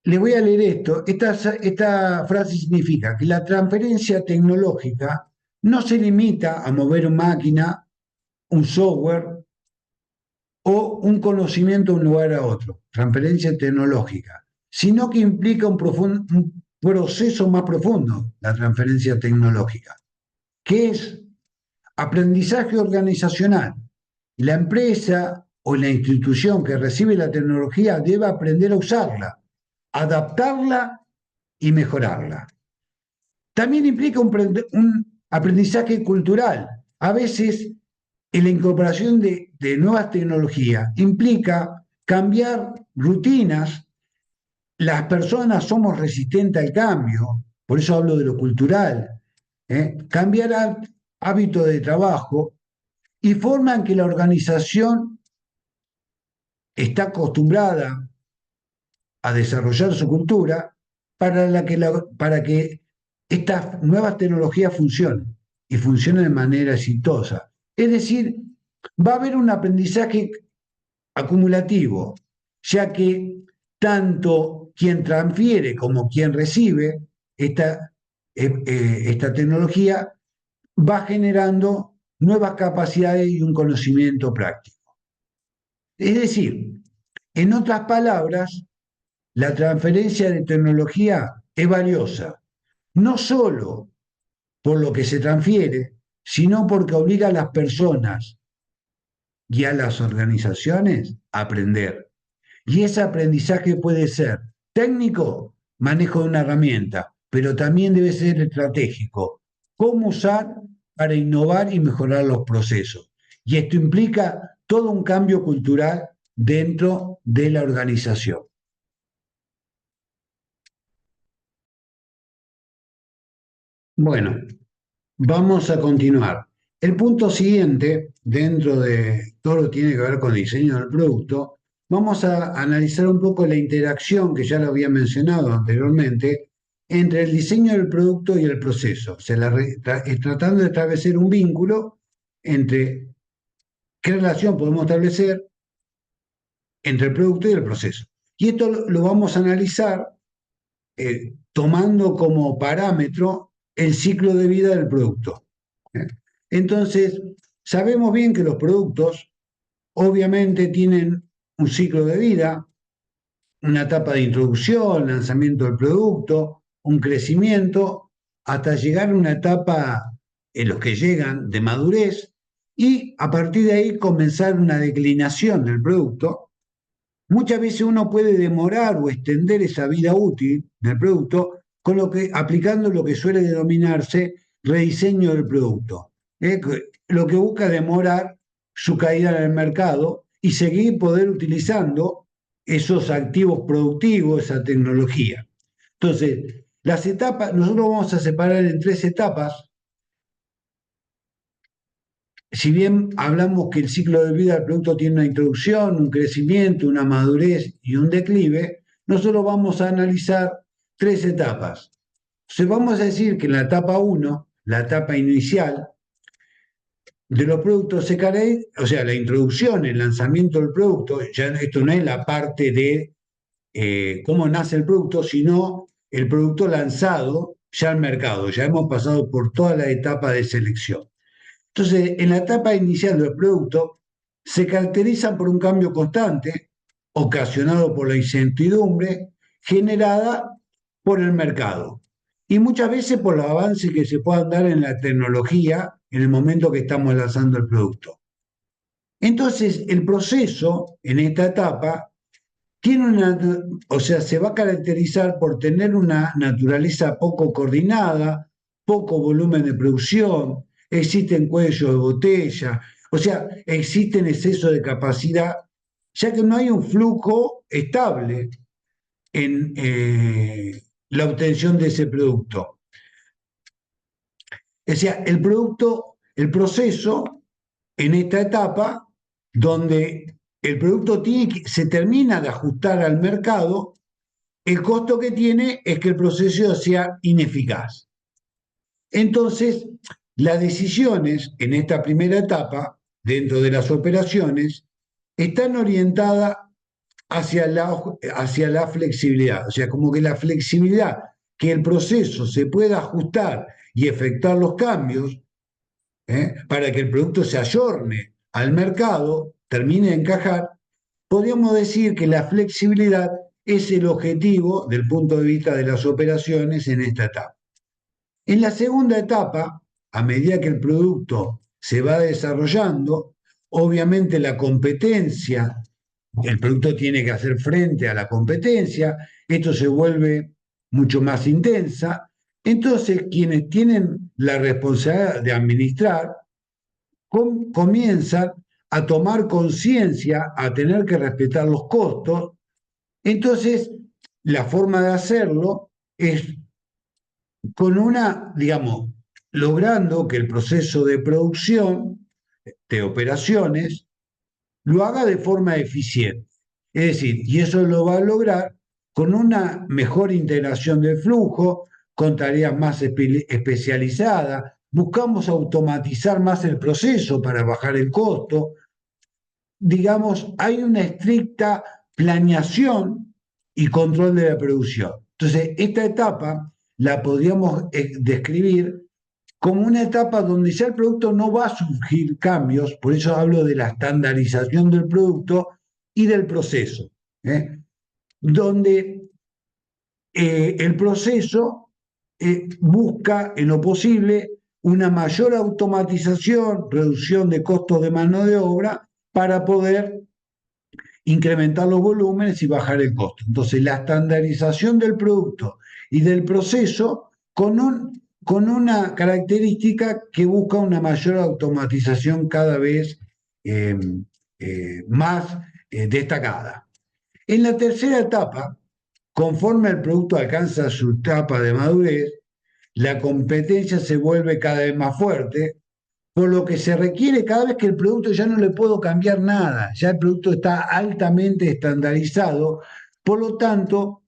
Le voy a leer esto. Esta frase significa que la transferencia tecnológica no se limita a mover una máquina, un software o un conocimiento de un lugar a otro, transferencia tecnológica, sino que implica un proceso más profundo, la transferencia tecnológica, que es aprendizaje organizacional. La empresa o la institución que recibe la tecnología debe aprender a usarla, adaptarla y mejorarla. También implica un aprendizaje cultural. A veces, en la incorporación de nuevas tecnologías implica cambiar rutinas. Las personas somos resistentes al cambio, por eso hablo de lo cultural. Cambiar hábitos de trabajo y forma en que la organización está acostumbrada a desarrollar su cultura para que estas nuevas tecnologías funcionen y funcionen de manera exitosa. Es decir, va a haber un aprendizaje acumulativo, ya que tanto quien transfiere como quien recibe esta tecnología va generando nuevas capacidades y un conocimiento práctico. Es decir, en otras palabras, la transferencia de tecnología es valiosa, no solo por lo que se transfiere, sino porque obliga a las personas y a las organizaciones a aprender. Y ese aprendizaje puede ser técnico, manejo de una herramienta, pero también debe ser estratégico, cómo usar para innovar y mejorar los procesos. Y esto implica todo un cambio cultural dentro de la organización. Bueno, vamos a continuar. El punto siguiente, dentro de todo lo que tiene que ver con el diseño del producto, vamos a analizar un poco la interacción que ya lo había mencionado anteriormente entre el diseño del producto y el proceso. O sea, tratando de establecer un vínculo entre qué relación podemos establecer entre el producto y el proceso. Y esto lo vamos a analizar tomando como parámetro el ciclo de vida del producto. Entonces, sabemos bien que los productos obviamente tienen un ciclo de vida, una etapa de introducción, lanzamiento del producto, un crecimiento, hasta llegar a una etapa en los que llegan de madurez y a partir de ahí comenzar una declinación del producto. Muchas veces uno puede demorar o extender esa vida útil del producto aplicando lo que suele denominarse rediseño del producto. Lo que busca es demorar su caída en el mercado y seguir poder utilizando esos activos productivos, esa tecnología. Entonces, las etapas, nosotros vamos a separar en 3 etapas. Si bien hablamos que el ciclo de vida del producto tiene una introducción, un crecimiento, una madurez y un declive, nosotros vamos a analizar 3 etapas. Entonces vamos a decir que en la etapa 1, la etapa inicial de los productos o sea, la introducción, el lanzamiento del producto, ya esto no es la parte de cómo nace el producto, sino el producto lanzado ya al mercado. Ya hemos pasado por toda la etapa de selección. Entonces, en la etapa inicial del producto, se caracterizan por un cambio constante, ocasionado por la incertidumbre generada por el mercado y muchas veces por los avances que se puedan dar en la tecnología en el momento que estamos lanzando el producto. Entonces, el proceso en esta etapa se va a caracterizar por tener una naturaleza poco coordinada, poco volumen de producción, existen cuellos de botella, o sea, existen excesos de capacidad, ya que no hay un flujo estable en la obtención de ese producto. O sea, el producto, el proceso en esta etapa donde el producto se termina de ajustar al mercado, el costo que tiene es que el proceso sea ineficaz. Entonces, las decisiones en esta primera etapa, dentro de las operaciones, están orientadas hacia la flexibilidad, o sea, como que la flexibilidad, que el proceso se pueda ajustar y efectuar los cambios, para que el producto se ayorne al mercado, termine de encajar, podríamos decir que la flexibilidad es el objetivo del punto de vista de las operaciones en esta etapa. En la segunda etapa, a medida que el producto se va desarrollando, obviamente la competencia, el producto tiene que hacer frente a la competencia, esto se vuelve mucho más intensa, entonces quienes tienen la responsabilidad de administrar comienzan a tomar conciencia, a tener que respetar los costos, entonces la forma de hacerlo es con una, digamos, logrando que el proceso de producción, de operaciones, lo haga de forma eficiente. Es decir, y eso lo va a lograr con una mejor integración del flujo, con tareas más especializadas. Buscamos automatizar más el proceso para bajar el costo. Digamos, hay una estricta planeación y control de la producción. Entonces, esta etapa la podríamos describir como una etapa donde ya el producto no va a surgir cambios, por eso hablo de la estandarización del producto y del proceso, donde el proceso busca en lo posible una mayor automatización, reducción de costos de mano de obra para poder incrementar los volúmenes y bajar el costo. Entonces, la estandarización del producto y del proceso con una característica que busca una mayor automatización cada vez más destacada. En la tercera etapa, conforme el producto alcanza su etapa de madurez, la competencia se vuelve cada vez más fuerte, por lo que se requiere cada vez que el producto ya no le puedo cambiar nada, ya el producto está altamente estandarizado, por lo tanto,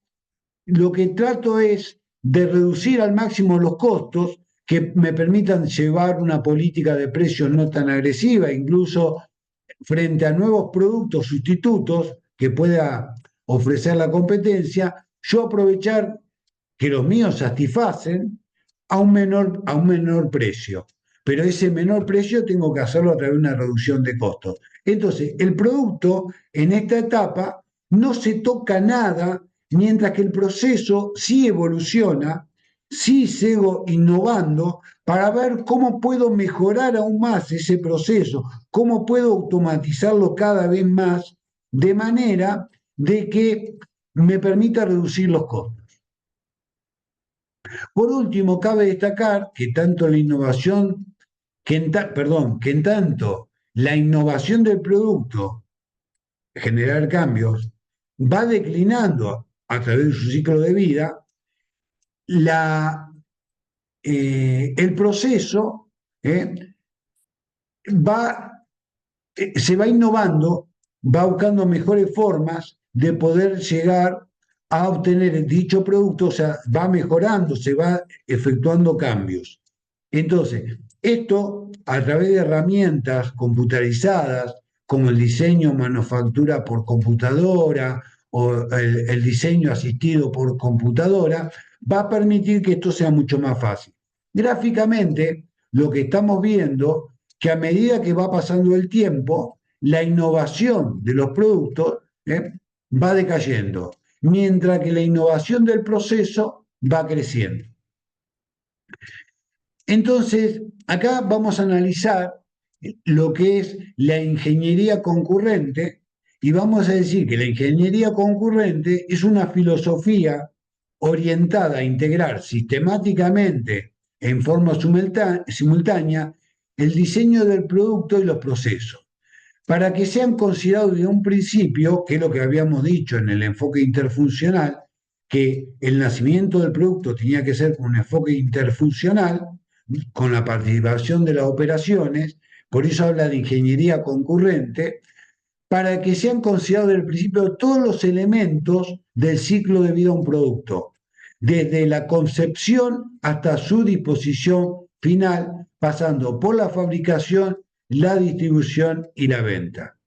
lo que trato es de reducir al máximo los costos que me permitan llevar una política de precios no tan agresiva, incluso frente a nuevos productos sustitutos que pueda ofrecer la competencia, yo aprovechar que los míos satisfacen a un menor precio. Pero ese menor precio tengo que hacerlo a través de una reducción de costos. Entonces, el producto en esta etapa no se toca nada, mientras que el proceso sí evoluciona, sí sigo innovando para ver cómo puedo mejorar aún más ese proceso, cómo puedo automatizarlo cada vez más, de manera de que me permita reducir los costos. Por último, cabe destacar que tanto la innovación, que en tanto la innovación del producto, generar cambios, va declinando a través de su ciclo de vida, el proceso se va innovando, va buscando mejores formas de poder llegar a obtener dicho producto, o sea, va mejorando, se va efectuando cambios. Entonces, esto a través de herramientas computarizadas, como el diseño manufactura por computadora o el diseño asistido por computadora, va a permitir que esto sea mucho más fácil. Gráficamente, lo que estamos viendo que a medida que va pasando el tiempo, la innovación de los productos va decayendo, mientras que la innovación del proceso va creciendo. Entonces, acá vamos a analizar lo que es la ingeniería concurrente y vamos a decir que la ingeniería concurrente es una filosofía orientada a integrar sistemáticamente en forma simultánea el diseño del producto y los procesos, para que sean considerados de un principio, que es lo que habíamos dicho en el enfoque interfuncional, que el nacimiento del producto tenía que ser con un enfoque interfuncional, con la participación de las operaciones, por eso habla de ingeniería concurrente, para que sean considerados desde el principio todos los elementos del ciclo de vida de un producto, desde la concepción hasta su disposición final, pasando por la fabricación, la distribución y la venta.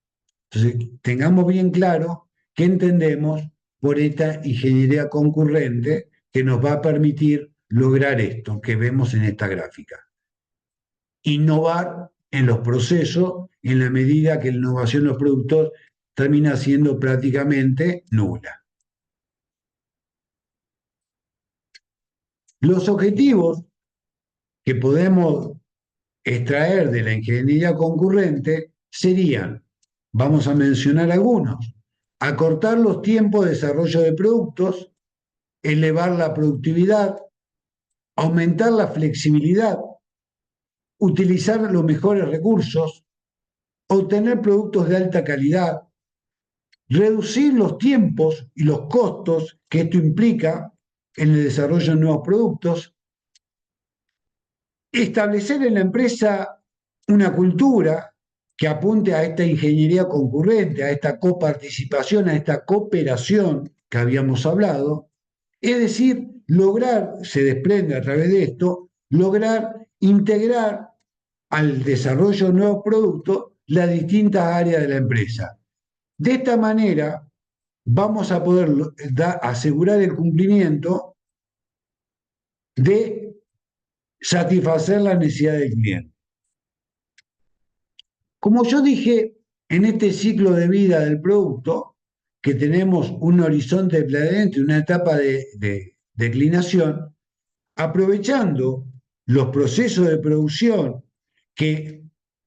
Entonces, tengamos bien claro qué entendemos por esta ingeniería concurrente que nos va a permitir lograr esto que vemos en esta gráfica. Innovar en los procesos en la medida que la innovación en los productos termina siendo prácticamente nula. Los objetivos que podemos extraer de la ingeniería concurrente serían, vamos a mencionar algunos, acortar los tiempos de desarrollo de productos, elevar la productividad, aumentar la flexibilidad, utilizar los mejores recursos, obtener productos de alta calidad, reducir los tiempos y los costos que esto implica en el desarrollo de nuevos productos, establecer en la empresa una cultura que apunte a esta ingeniería concurrente, a esta coparticipación, a esta cooperación que habíamos hablado, es decir, lograr, se desprende a través de esto, lograr integrar al desarrollo de nuevos productos las distintas áreas de la empresa. De esta manera vamos a poder asegurar el cumplimiento de satisfacer la necesidad del cliente. Como yo dije, en este ciclo de vida del producto, que tenemos un horizonte planetario, una etapa de declinación, aprovechando los procesos de producción que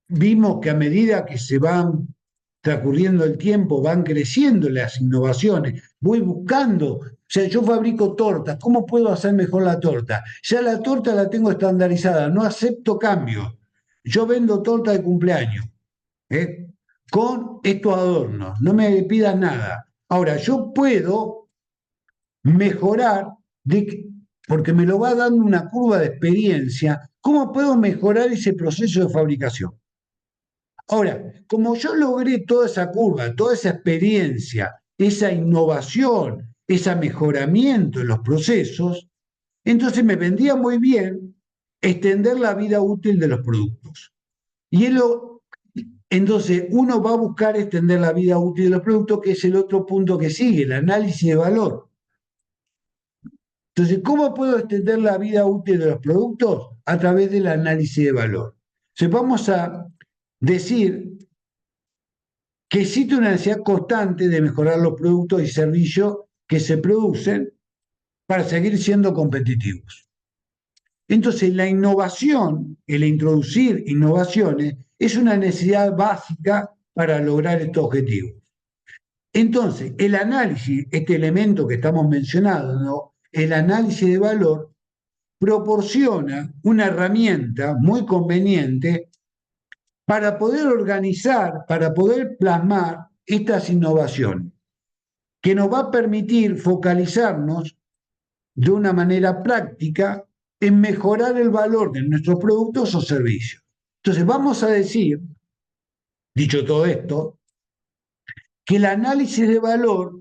vimos que a medida que se van transcurriendo el tiempo, van creciendo las innovaciones, voy buscando, o sea, yo fabrico tortas, ¿cómo puedo hacer mejor la torta? Ya la torta la tengo estandarizada, no acepto cambios. Yo vendo torta de cumpleaños, con estos adornos, no me pidas nada. Ahora, yo puedo mejorar, porque me lo va dando una curva de experiencia, ¿cómo puedo mejorar ese proceso de fabricación? Ahora, como yo logré toda esa curva, toda esa experiencia, esa innovación, ese mejoramiento en los procesos, entonces me vendría muy bien extender la vida útil de los productos. Entonces uno va a buscar extender la vida útil de los productos, que es el otro punto que sigue, el análisis de valor. Entonces, ¿cómo puedo extender la vida útil de los productos? A través del análisis de valor. Entonces, vamos a decir que existe una necesidad constante de mejorar los productos y servicios que se producen para seguir siendo competitivos. Entonces, la innovación, el introducir innovaciones, es una necesidad básica para lograr estos objetivos. Entonces, el análisis, este elemento que estamos mencionando, el análisis de valor, proporciona una herramienta muy conveniente para poder organizar, para poder plasmar estas innovaciones, que nos va a permitir focalizarnos de una manera práctica en mejorar el valor de nuestros productos o servicios. Entonces, vamos a decir, dicho todo esto, que el análisis de valor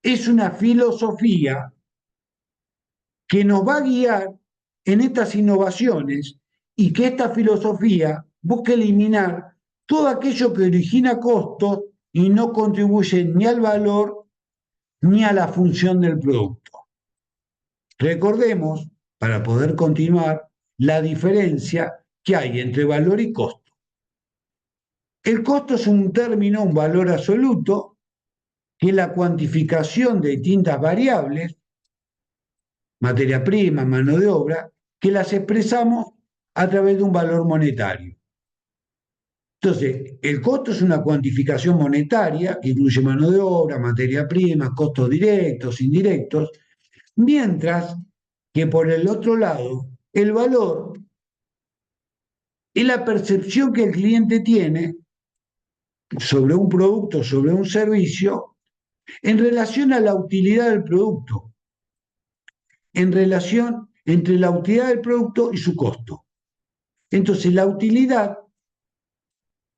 es una filosofía que nos va a guiar en estas innovaciones y que esta filosofía busca eliminar todo aquello que origina costos y no contribuye ni al valor ni a la función del producto. Recordemos, para poder continuar, la diferencia que hay entre valor y costo. El costo es un término, un valor absoluto, que es la cuantificación de distintas variables, materia prima, mano de obra, que las expresamos a través de un valor monetario. Entonces, el costo es una cuantificación monetaria que incluye mano de obra, materia prima, costos directos, indirectos, mientras que por el otro lado, El valor es la percepción que el cliente tiene sobre un producto, sobre un servicio, en relación a la utilidad del producto, en relación entre la utilidad del producto y su costo. Entonces, la utilidad,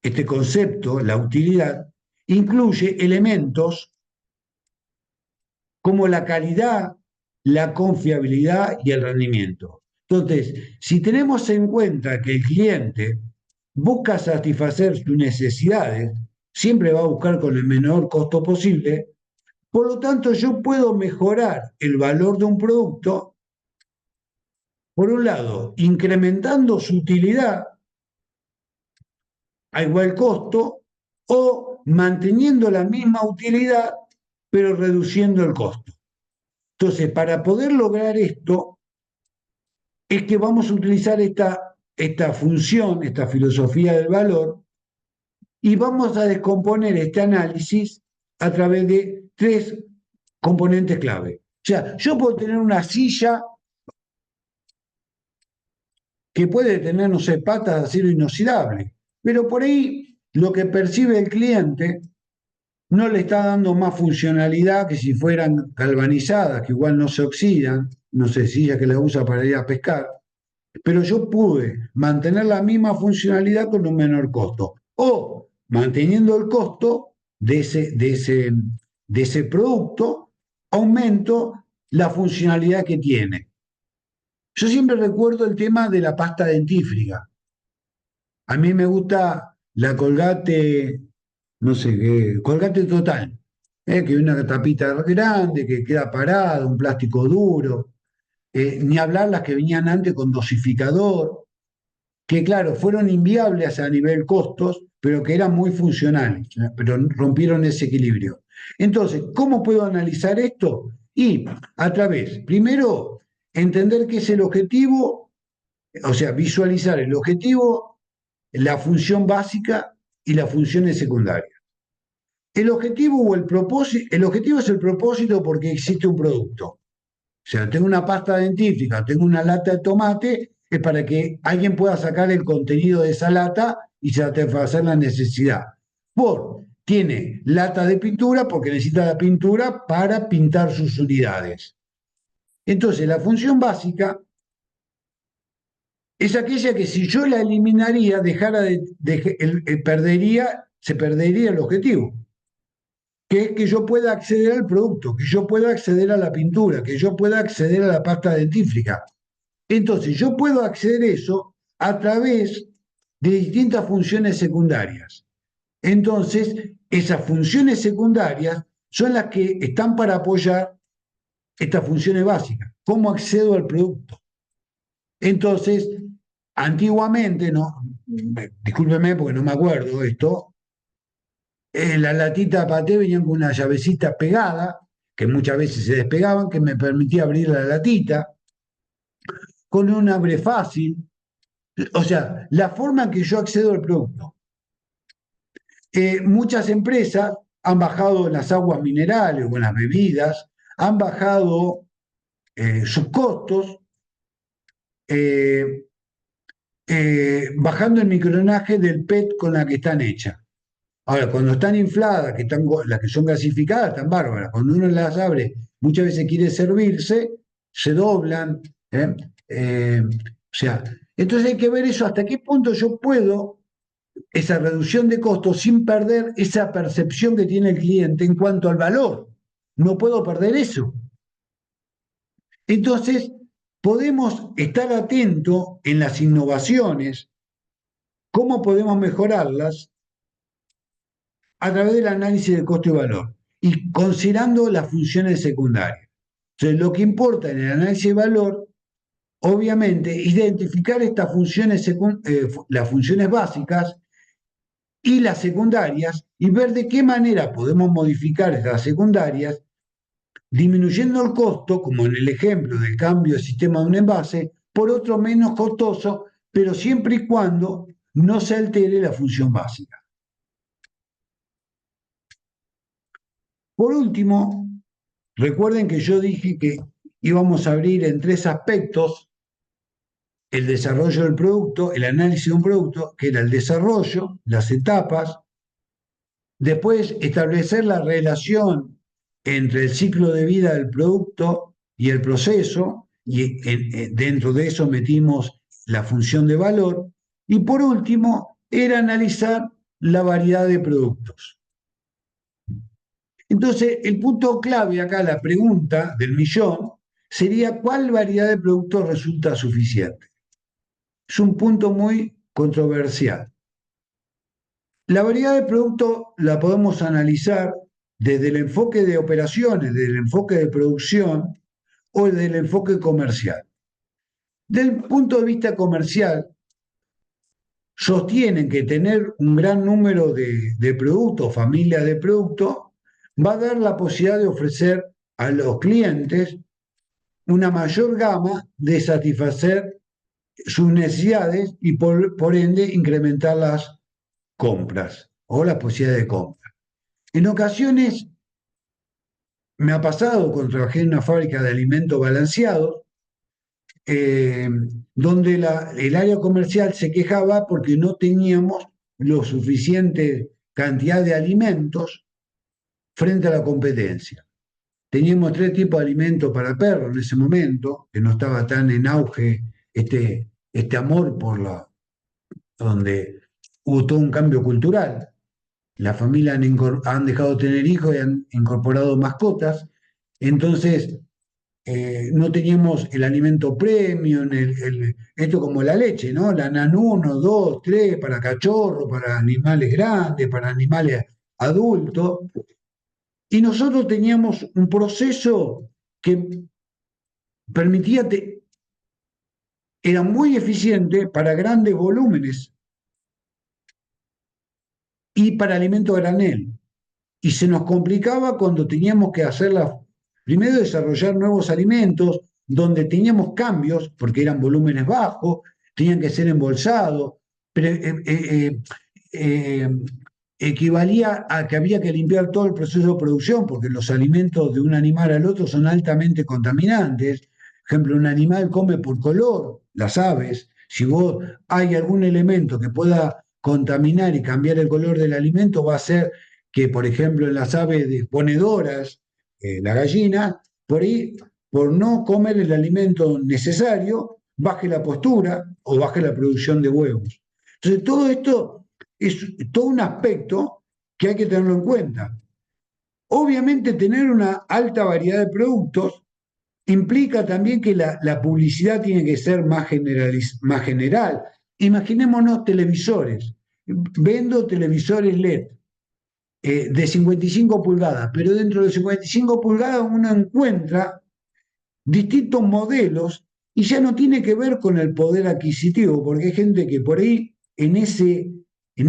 este concepto, la utilidad, incluye elementos como la calidad, la confiabilidad y el rendimiento. Entonces, si tenemos en cuenta que el cliente busca satisfacer sus necesidades, siempre va a buscar con el menor costo posible, por lo tanto yo puedo mejorar el valor de un producto, por un lado, incrementando su utilidad a igual costo o manteniendo la misma utilidad pero reduciendo el costo. Entonces, para poder lograr esto, es que vamos a utilizar esta función, esta filosofía del valor, y vamos a descomponer este análisis a través de tres componentes clave. O sea, yo puedo tener una silla que puede tener, no sé, patas de acero inoxidable, pero por ahí lo que percibe el cliente no le está dando más funcionalidad que si fueran galvanizadas, que igual no se oxidan, no sé, sillas que la usa para ir a pescar, pero yo pude mantener la misma funcionalidad con un menor costo. O manteniendo el costo de ese producto, aumento la funcionalidad que tiene. Yo siempre recuerdo el tema de la pasta dentífrica. A mí me gusta la Colgate, no sé qué, Colgate Total, que es una tapita grande, que queda parada, un plástico duro. Ni hablar las que venían antes con dosificador, que claro, fueron inviables a nivel costos, pero que eran muy funcionales, pero rompieron ese equilibrio. Entonces, ¿cómo puedo analizar esto? Y a través, primero, entender qué es el objetivo, o sea, visualizar el objetivo, la función básica y las funciones secundarias. El objetivo o el objetivo es el propósito porque existe un producto. O sea, tengo una pasta dentífrica, tengo una lata de tomate, es para que alguien pueda sacar el contenido de esa lata y satisfacer la necesidad. Tiene lata de pintura porque necesita la pintura para pintar sus unidades. Entonces, la función básica es aquella que si yo la eliminaría, se perdería el objetivo, que es que yo pueda acceder al producto, que yo pueda acceder a la pintura, que yo pueda acceder a la pasta dentífrica. Entonces, yo puedo acceder a eso a través de distintas funciones secundarias. Entonces, esas funciones secundarias son las que están para apoyar estas funciones básicas. ¿Cómo accedo al producto? Entonces, antiguamente, no, discúlpeme porque no me acuerdo esto, las latitas de paté venían con una llavecita pegada, que muchas veces se despegaban, que me permitía abrir la latita, con un abre fácil. O sea, la forma en que yo accedo al producto. Muchas empresas han bajado en las aguas minerales o en las bebidas, han bajado sus costos, eh, bajando el micronaje del PET con la que están hechas. Ahora, cuando están infladas, las que son gasificadas, están bárbaras. Cuando uno las abre, muchas veces quiere servirse, se doblan. O sea, entonces hay que ver eso, hasta qué punto yo puedo esa reducción de costos sin perder esa percepción que tiene el cliente en cuanto al valor. No puedo perder eso. Entonces, podemos estar atentos en las innovaciones, cómo podemos mejorarlas a través del análisis de costo y valor y considerando las funciones secundarias. Entonces, lo que importa en el análisis de valor, obviamente, identificar estas funciones, las funciones básicas y las secundarias y ver de qué manera podemos modificar estas secundarias, disminuyendo el costo, como en el ejemplo del cambio de sistema de un envase, por otro menos costoso, pero siempre y cuando no se altere la función básica. Por último, recuerden que yo dije que íbamos a abrir en tres aspectos el desarrollo del producto, el análisis de un producto, que era el desarrollo, las etapas, después establecer la relación entre el ciclo de vida del producto y el proceso, y dentro de eso metimos la función de valor, y por último era analizar la variedad de productos. Entonces, el punto clave acá, la pregunta del millón, sería ¿cuál variedad de productos resulta suficiente? Es un punto muy controversial. La variedad de productos la podemos analizar desde el enfoque de operaciones, desde el enfoque de producción o desde el enfoque comercial. Del punto de vista comercial, sostienen que tener un gran número de productos, familias de productos, va a dar la posibilidad de ofrecer a los clientes una mayor gama de satisfacer sus necesidades y por ende incrementar las compras o la posibilidad de compra. En ocasiones me ha pasado cuando trabajé en una fábrica de alimentos balanceados, donde el área comercial se quejaba porque no teníamos lo suficiente cantidad de alimentos frente a la competencia. Teníamos 3 tipos de alimentos para perros en ese momento, que no estaba tan en auge este amor por donde hubo todo un cambio cultural. Las familias han dejado de tener hijos y han incorporado mascotas, entonces no teníamos el alimento premium, esto como la leche, ¿no? La NAN 1, 2, 3, para cachorros, para animales grandes, para animales adultos. Y nosotros teníamos un proceso que permitía, era muy eficiente para grandes volúmenes y para alimento a granel. Y se nos complicaba cuando teníamos que primero desarrollar nuevos alimentos, donde teníamos cambios, porque eran volúmenes bajos, tenían que ser embolsados, pero equivalía a que había que limpiar todo el proceso de producción, porque los alimentos de un animal al otro son altamente contaminantes. Por ejemplo, un animal come por color, las aves. Si hay algún elemento que pueda contaminar y cambiar el color del alimento, va a ser que, por ejemplo, en las aves ponedoras, la gallina, por ahí, por no comer el alimento necesario, baje la postura o baje la producción de huevos. Entonces, todo esto es todo un aspecto que hay que tenerlo en cuenta. Obviamente, tener una alta variedad de productos implica también que la publicidad tiene que ser más general. Imaginémonos televisores. Vendo televisores LED de 55 pulgadas, pero dentro de 55 pulgadas uno encuentra distintos modelos y ya no tiene que ver con el poder adquisitivo, porque hay gente que por ahí en ese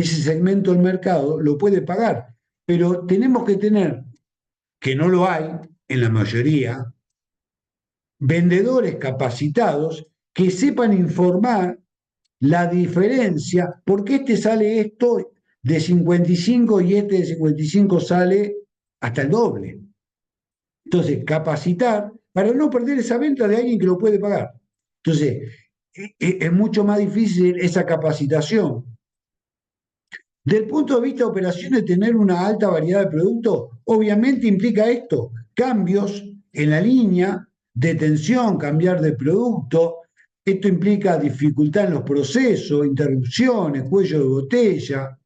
segmento del mercado lo puede pagar, pero tenemos que tener, que no lo hay en la mayoría, vendedores capacitados que sepan informar la diferencia, porque este sale esto de 55 y este de 55 sale hasta el doble. Entonces, capacitar para no perder esa venta de alguien que lo puede pagar. Entonces, es mucho más difícil esa capacitación. Del punto de vista de operaciones, tener una alta variedad de productos, obviamente implica esto, cambios en la línea de tensión, cambiar de producto. Esto implica dificultad en los procesos, interrupciones, cuello de botella.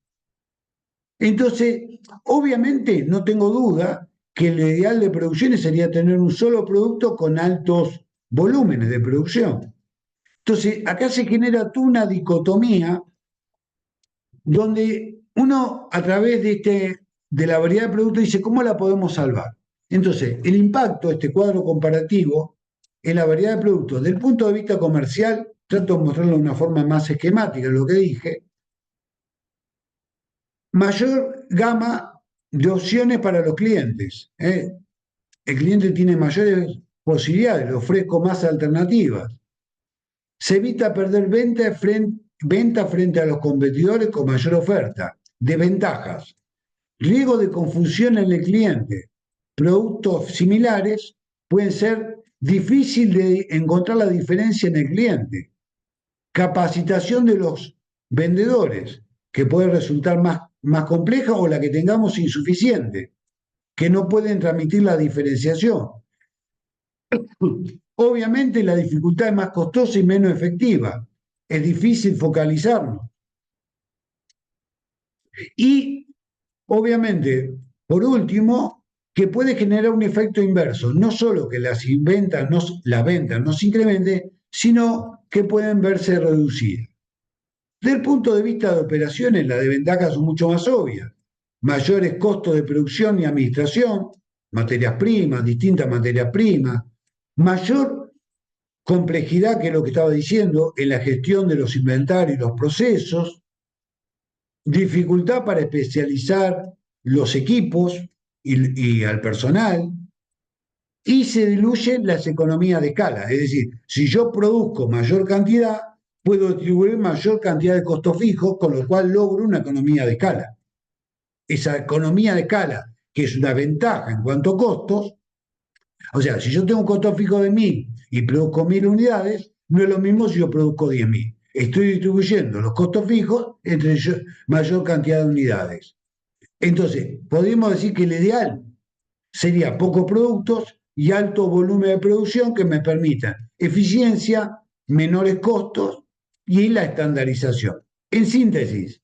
Entonces, obviamente, no tengo duda que el ideal de producciones sería tener un solo producto con altos volúmenes de producción. Entonces, acá se genera toda una dicotomía donde uno, a través de la variedad de productos, dice, ¿cómo la podemos salvar? Entonces, el impacto, este cuadro comparativo, en la variedad de productos, del punto de vista comercial, trato de mostrarlo de una forma más esquemática, lo que dije, mayor gama de opciones para los clientes. El cliente tiene mayores posibilidades, le ofrezco más alternativas. Se evita perder venta frente a los competidores con mayor oferta. Desventajas. Riesgo de confusión en el cliente. Productos similares pueden ser difícil de encontrar la diferencia en el cliente. capacitación de los vendedores, que puede resultar más compleja, o la que tengamos insuficiente, que no pueden transmitir la diferenciación. Obviamente la dificultad es más costosa y menos efectiva. Es difícil focalizarnos. Y, obviamente, por último, que puede generar un efecto inverso. No solo que las ventas no se incrementen, sino que pueden verse reducidas. Desde el punto de vista de operaciones, las desventajas son mucho más obvias. Mayores costos de producción y administración, materias primas, distintas materias primas, mayor complejidad, que es lo que estaba diciendo, en la gestión de los inventarios y los procesos, dificultad para especializar los equipos y al personal, y se diluyen las economías de escala. Es decir, si yo produzco mayor cantidad, puedo distribuir mayor cantidad de costos fijos, con lo cual logro una economía de escala. Esa economía de escala, que es una ventaja en cuanto a costos, o sea, si yo tengo un costo fijo de 1000 y produzco 1000 unidades, no es lo mismo si yo produzco 10.000. Estoy distribuyendo los costos fijos entre mayor cantidad de unidades. Entonces, podríamos decir que el ideal sería pocos productos y alto volumen de producción que me permitan eficiencia, menores costos y la estandarización. En síntesis,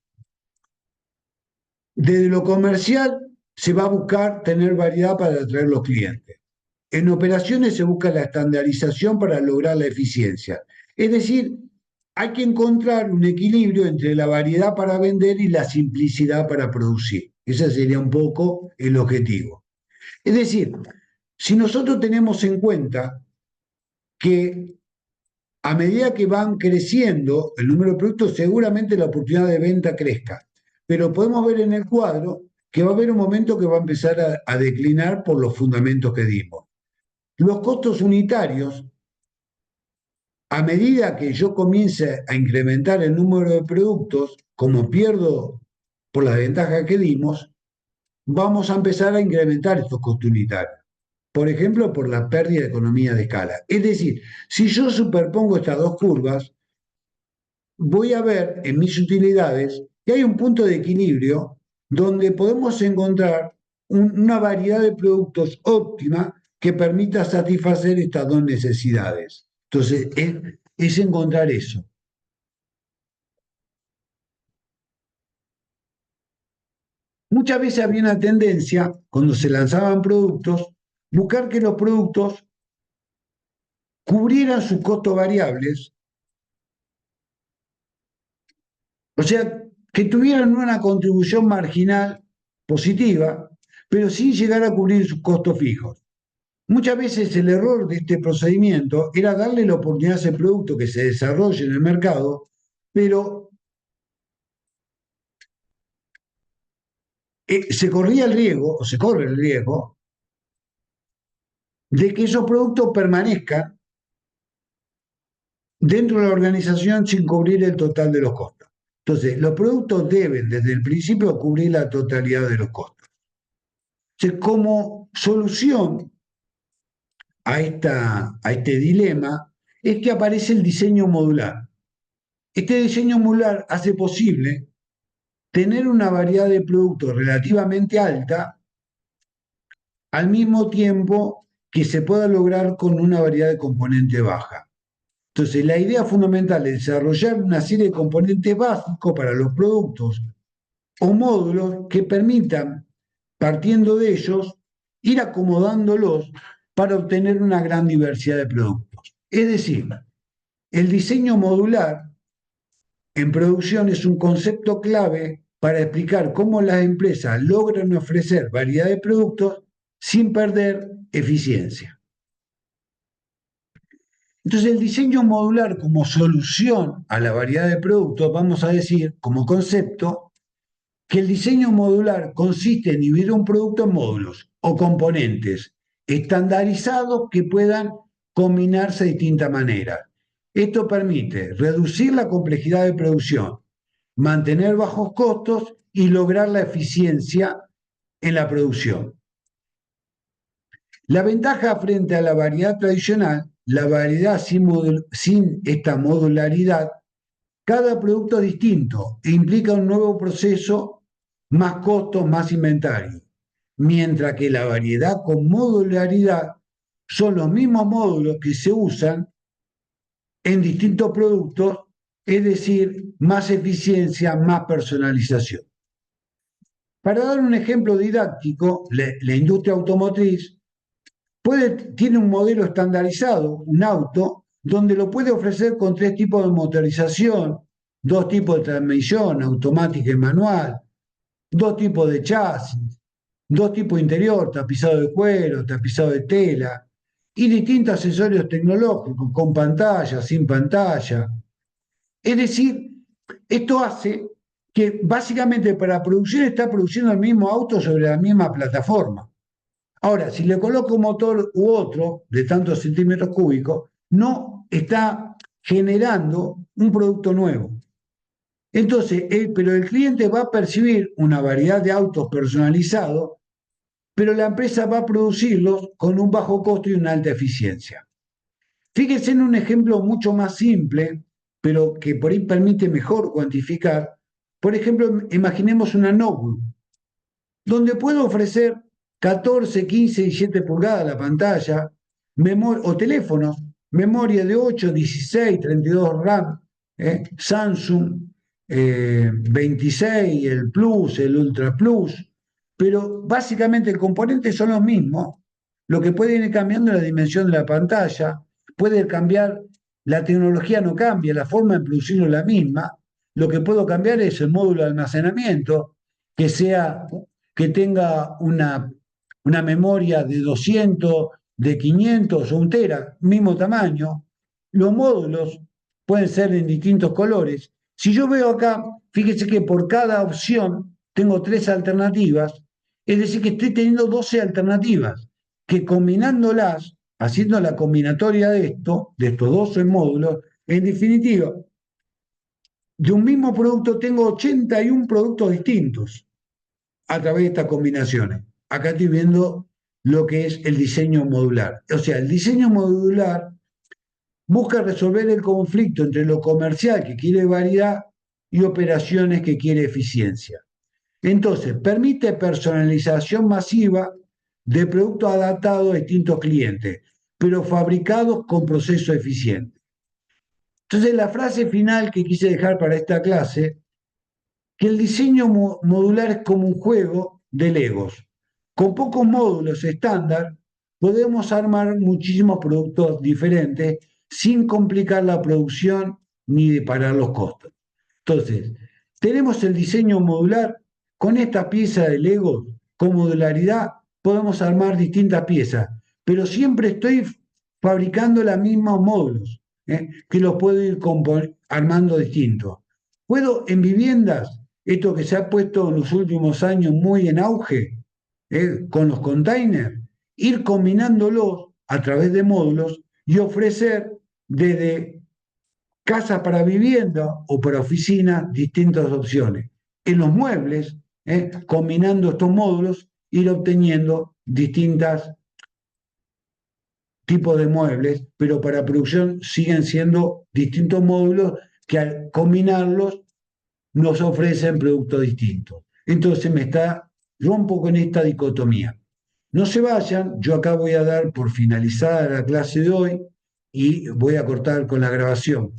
desde lo comercial se va a buscar tener variedad para atraer los clientes. En operaciones se busca la estandarización para lograr la eficiencia. Es decir, hay que encontrar un equilibrio entre la variedad para vender y la simplicidad para producir. Ese sería un poco el objetivo. Es decir, si nosotros tenemos en cuenta que a medida que van creciendo el número de productos, seguramente la oportunidad de venta crezca. Pero podemos ver en el cuadro que va a haber un momento que va a empezar a declinar por los fundamentos que dimos. Los costos unitarios, a medida que yo comience a incrementar el número de productos, como pierdo por la ventaja que dimos, vamos a empezar a incrementar estos costos unitarios. Por ejemplo, por la pérdida de economía de escala. Es decir, si yo superpongo estas dos curvas, voy a ver en mis utilidades que hay un punto de equilibrio donde podemos encontrar una variedad de productos óptima que permita satisfacer estas dos necesidades. Entonces, es encontrar eso. Muchas veces había una tendencia, cuando se lanzaban productos, buscar que los productos cubrieran sus costos variables, o sea, que tuvieran una contribución marginal positiva, pero sin llegar a cubrir sus costos fijos. Muchas veces el error de este procedimiento era darle la oportunidad a ese producto que se desarrolle en el mercado, pero se corría el riesgo, o se corre el riesgo, de que esos productos permanezcan dentro de la organización sin cubrir el total de los costos. Entonces, los productos deben desde el principio cubrir la totalidad de los costos. Entonces, como solución a este dilema es que aparece el diseño modular. Este diseño modular hace posible tener una variedad de productos relativamente alta al mismo tiempo que se pueda lograr con una variedad de componentes baja. Entonces, la idea fundamental es desarrollar una serie de componentes básicos para los productos o módulos que permitan, partiendo de ellos, ir acomodándolos para obtener una gran diversidad de productos. Es decir, el diseño modular en producción es un concepto clave para explicar cómo las empresas logran ofrecer variedad de productos sin perder eficiencia. Entonces, el diseño modular como solución a la variedad de productos, vamos a decir, como concepto, que el diseño modular consiste en dividir un producto en módulos o componentes estandarizados que puedan combinarse de distintas maneras. Esto permite reducir la complejidad de producción, mantener bajos costos y lograr la eficiencia en la producción. La ventaja frente a la variedad tradicional, la variedad sin esta modularidad, Cada producto es distinto e implica un nuevo proceso, más costos, más inventario. Mientras que la variedad con modularidad son los mismos módulos que se usan en distintos productos, es decir, más eficiencia, más personalización. Para dar un ejemplo didáctico, la industria automotriz tiene un modelo estandarizado, un auto, donde lo puede ofrecer con 3 tipos de motorización, 2 tipos de transmisión, automática y manual, 2 tipos de chasis, 2 tipos de interior, tapizado de cuero, tapizado de tela, y distintos accesorios tecnológicos, con pantalla, sin pantalla. Es decir, esto hace que básicamente para producir está produciendo el mismo auto sobre la misma plataforma. Ahora, si le coloco un motor u otro de tantos centímetros cúbicos, no está generando un producto nuevo. Entonces, pero el cliente va a percibir una variedad de autos personalizados, pero la empresa va a producirlos con un bajo costo y una alta eficiencia. Fíjense en un ejemplo mucho más simple, pero que por ahí permite mejor cuantificar. Por ejemplo, imaginemos una notebook, donde puedo ofrecer 14, 15 y 7 pulgadas la pantalla, o teléfonos, memoria de 8, 16, 32 RAM, Samsung 26, el Plus, el Ultra Plus, pero básicamente el componente son los mismos. Lo que puede ir cambiando es la dimensión de la pantalla, puede cambiar, la tecnología no cambia, la forma de producirlo es la misma. Lo que puedo cambiar es el módulo de almacenamiento, que tenga una memoria de 200, de 500 o 1 tera, mismo tamaño. Los módulos pueden ser en distintos colores. Si yo veo acá, fíjese que por cada opción tengo 3 alternativas, es decir, que estoy teniendo 12 alternativas, que combinándolas, haciendo la combinatoria de estos 12 módulos, en definitiva, de un mismo producto tengo 81 productos distintos a través de estas combinaciones. Acá estoy viendo lo que es el diseño modular. O sea, el diseño modular busca resolver el conflicto entre lo comercial, que quiere variedad, y operaciones, que quiere eficiencia. Entonces, permite personalización masiva de productos adaptados a distintos clientes, pero fabricados con proceso eficiente. Entonces, la frase final que quise dejar para esta clase, que el diseño modular es como un juego de Legos. Con pocos módulos estándar podemos armar muchísimos productos diferentes sin complicar la producción ni disparar los costos. Entonces, tenemos el diseño modular. Con esta pieza de Legos, con modularidad, podemos armar distintas piezas, pero siempre estoy fabricando los mismos módulos, que los puedo ir armando distintos. Puedo en viviendas, esto que se ha puesto en los últimos años muy en auge, con los containers, ir combinándolos a través de módulos y ofrecer desde casas para vivienda o para oficinas distintas opciones. En los muebles, combinando estos módulos, ir obteniendo distintos tipos de muebles, pero para producción siguen siendo distintos módulos que al combinarlos nos ofrecen productos distintos. Entonces rompo con esta dicotomía. No se vayan, yo acá voy a dar por finalizada la clase de hoy y voy a cortar con la grabación.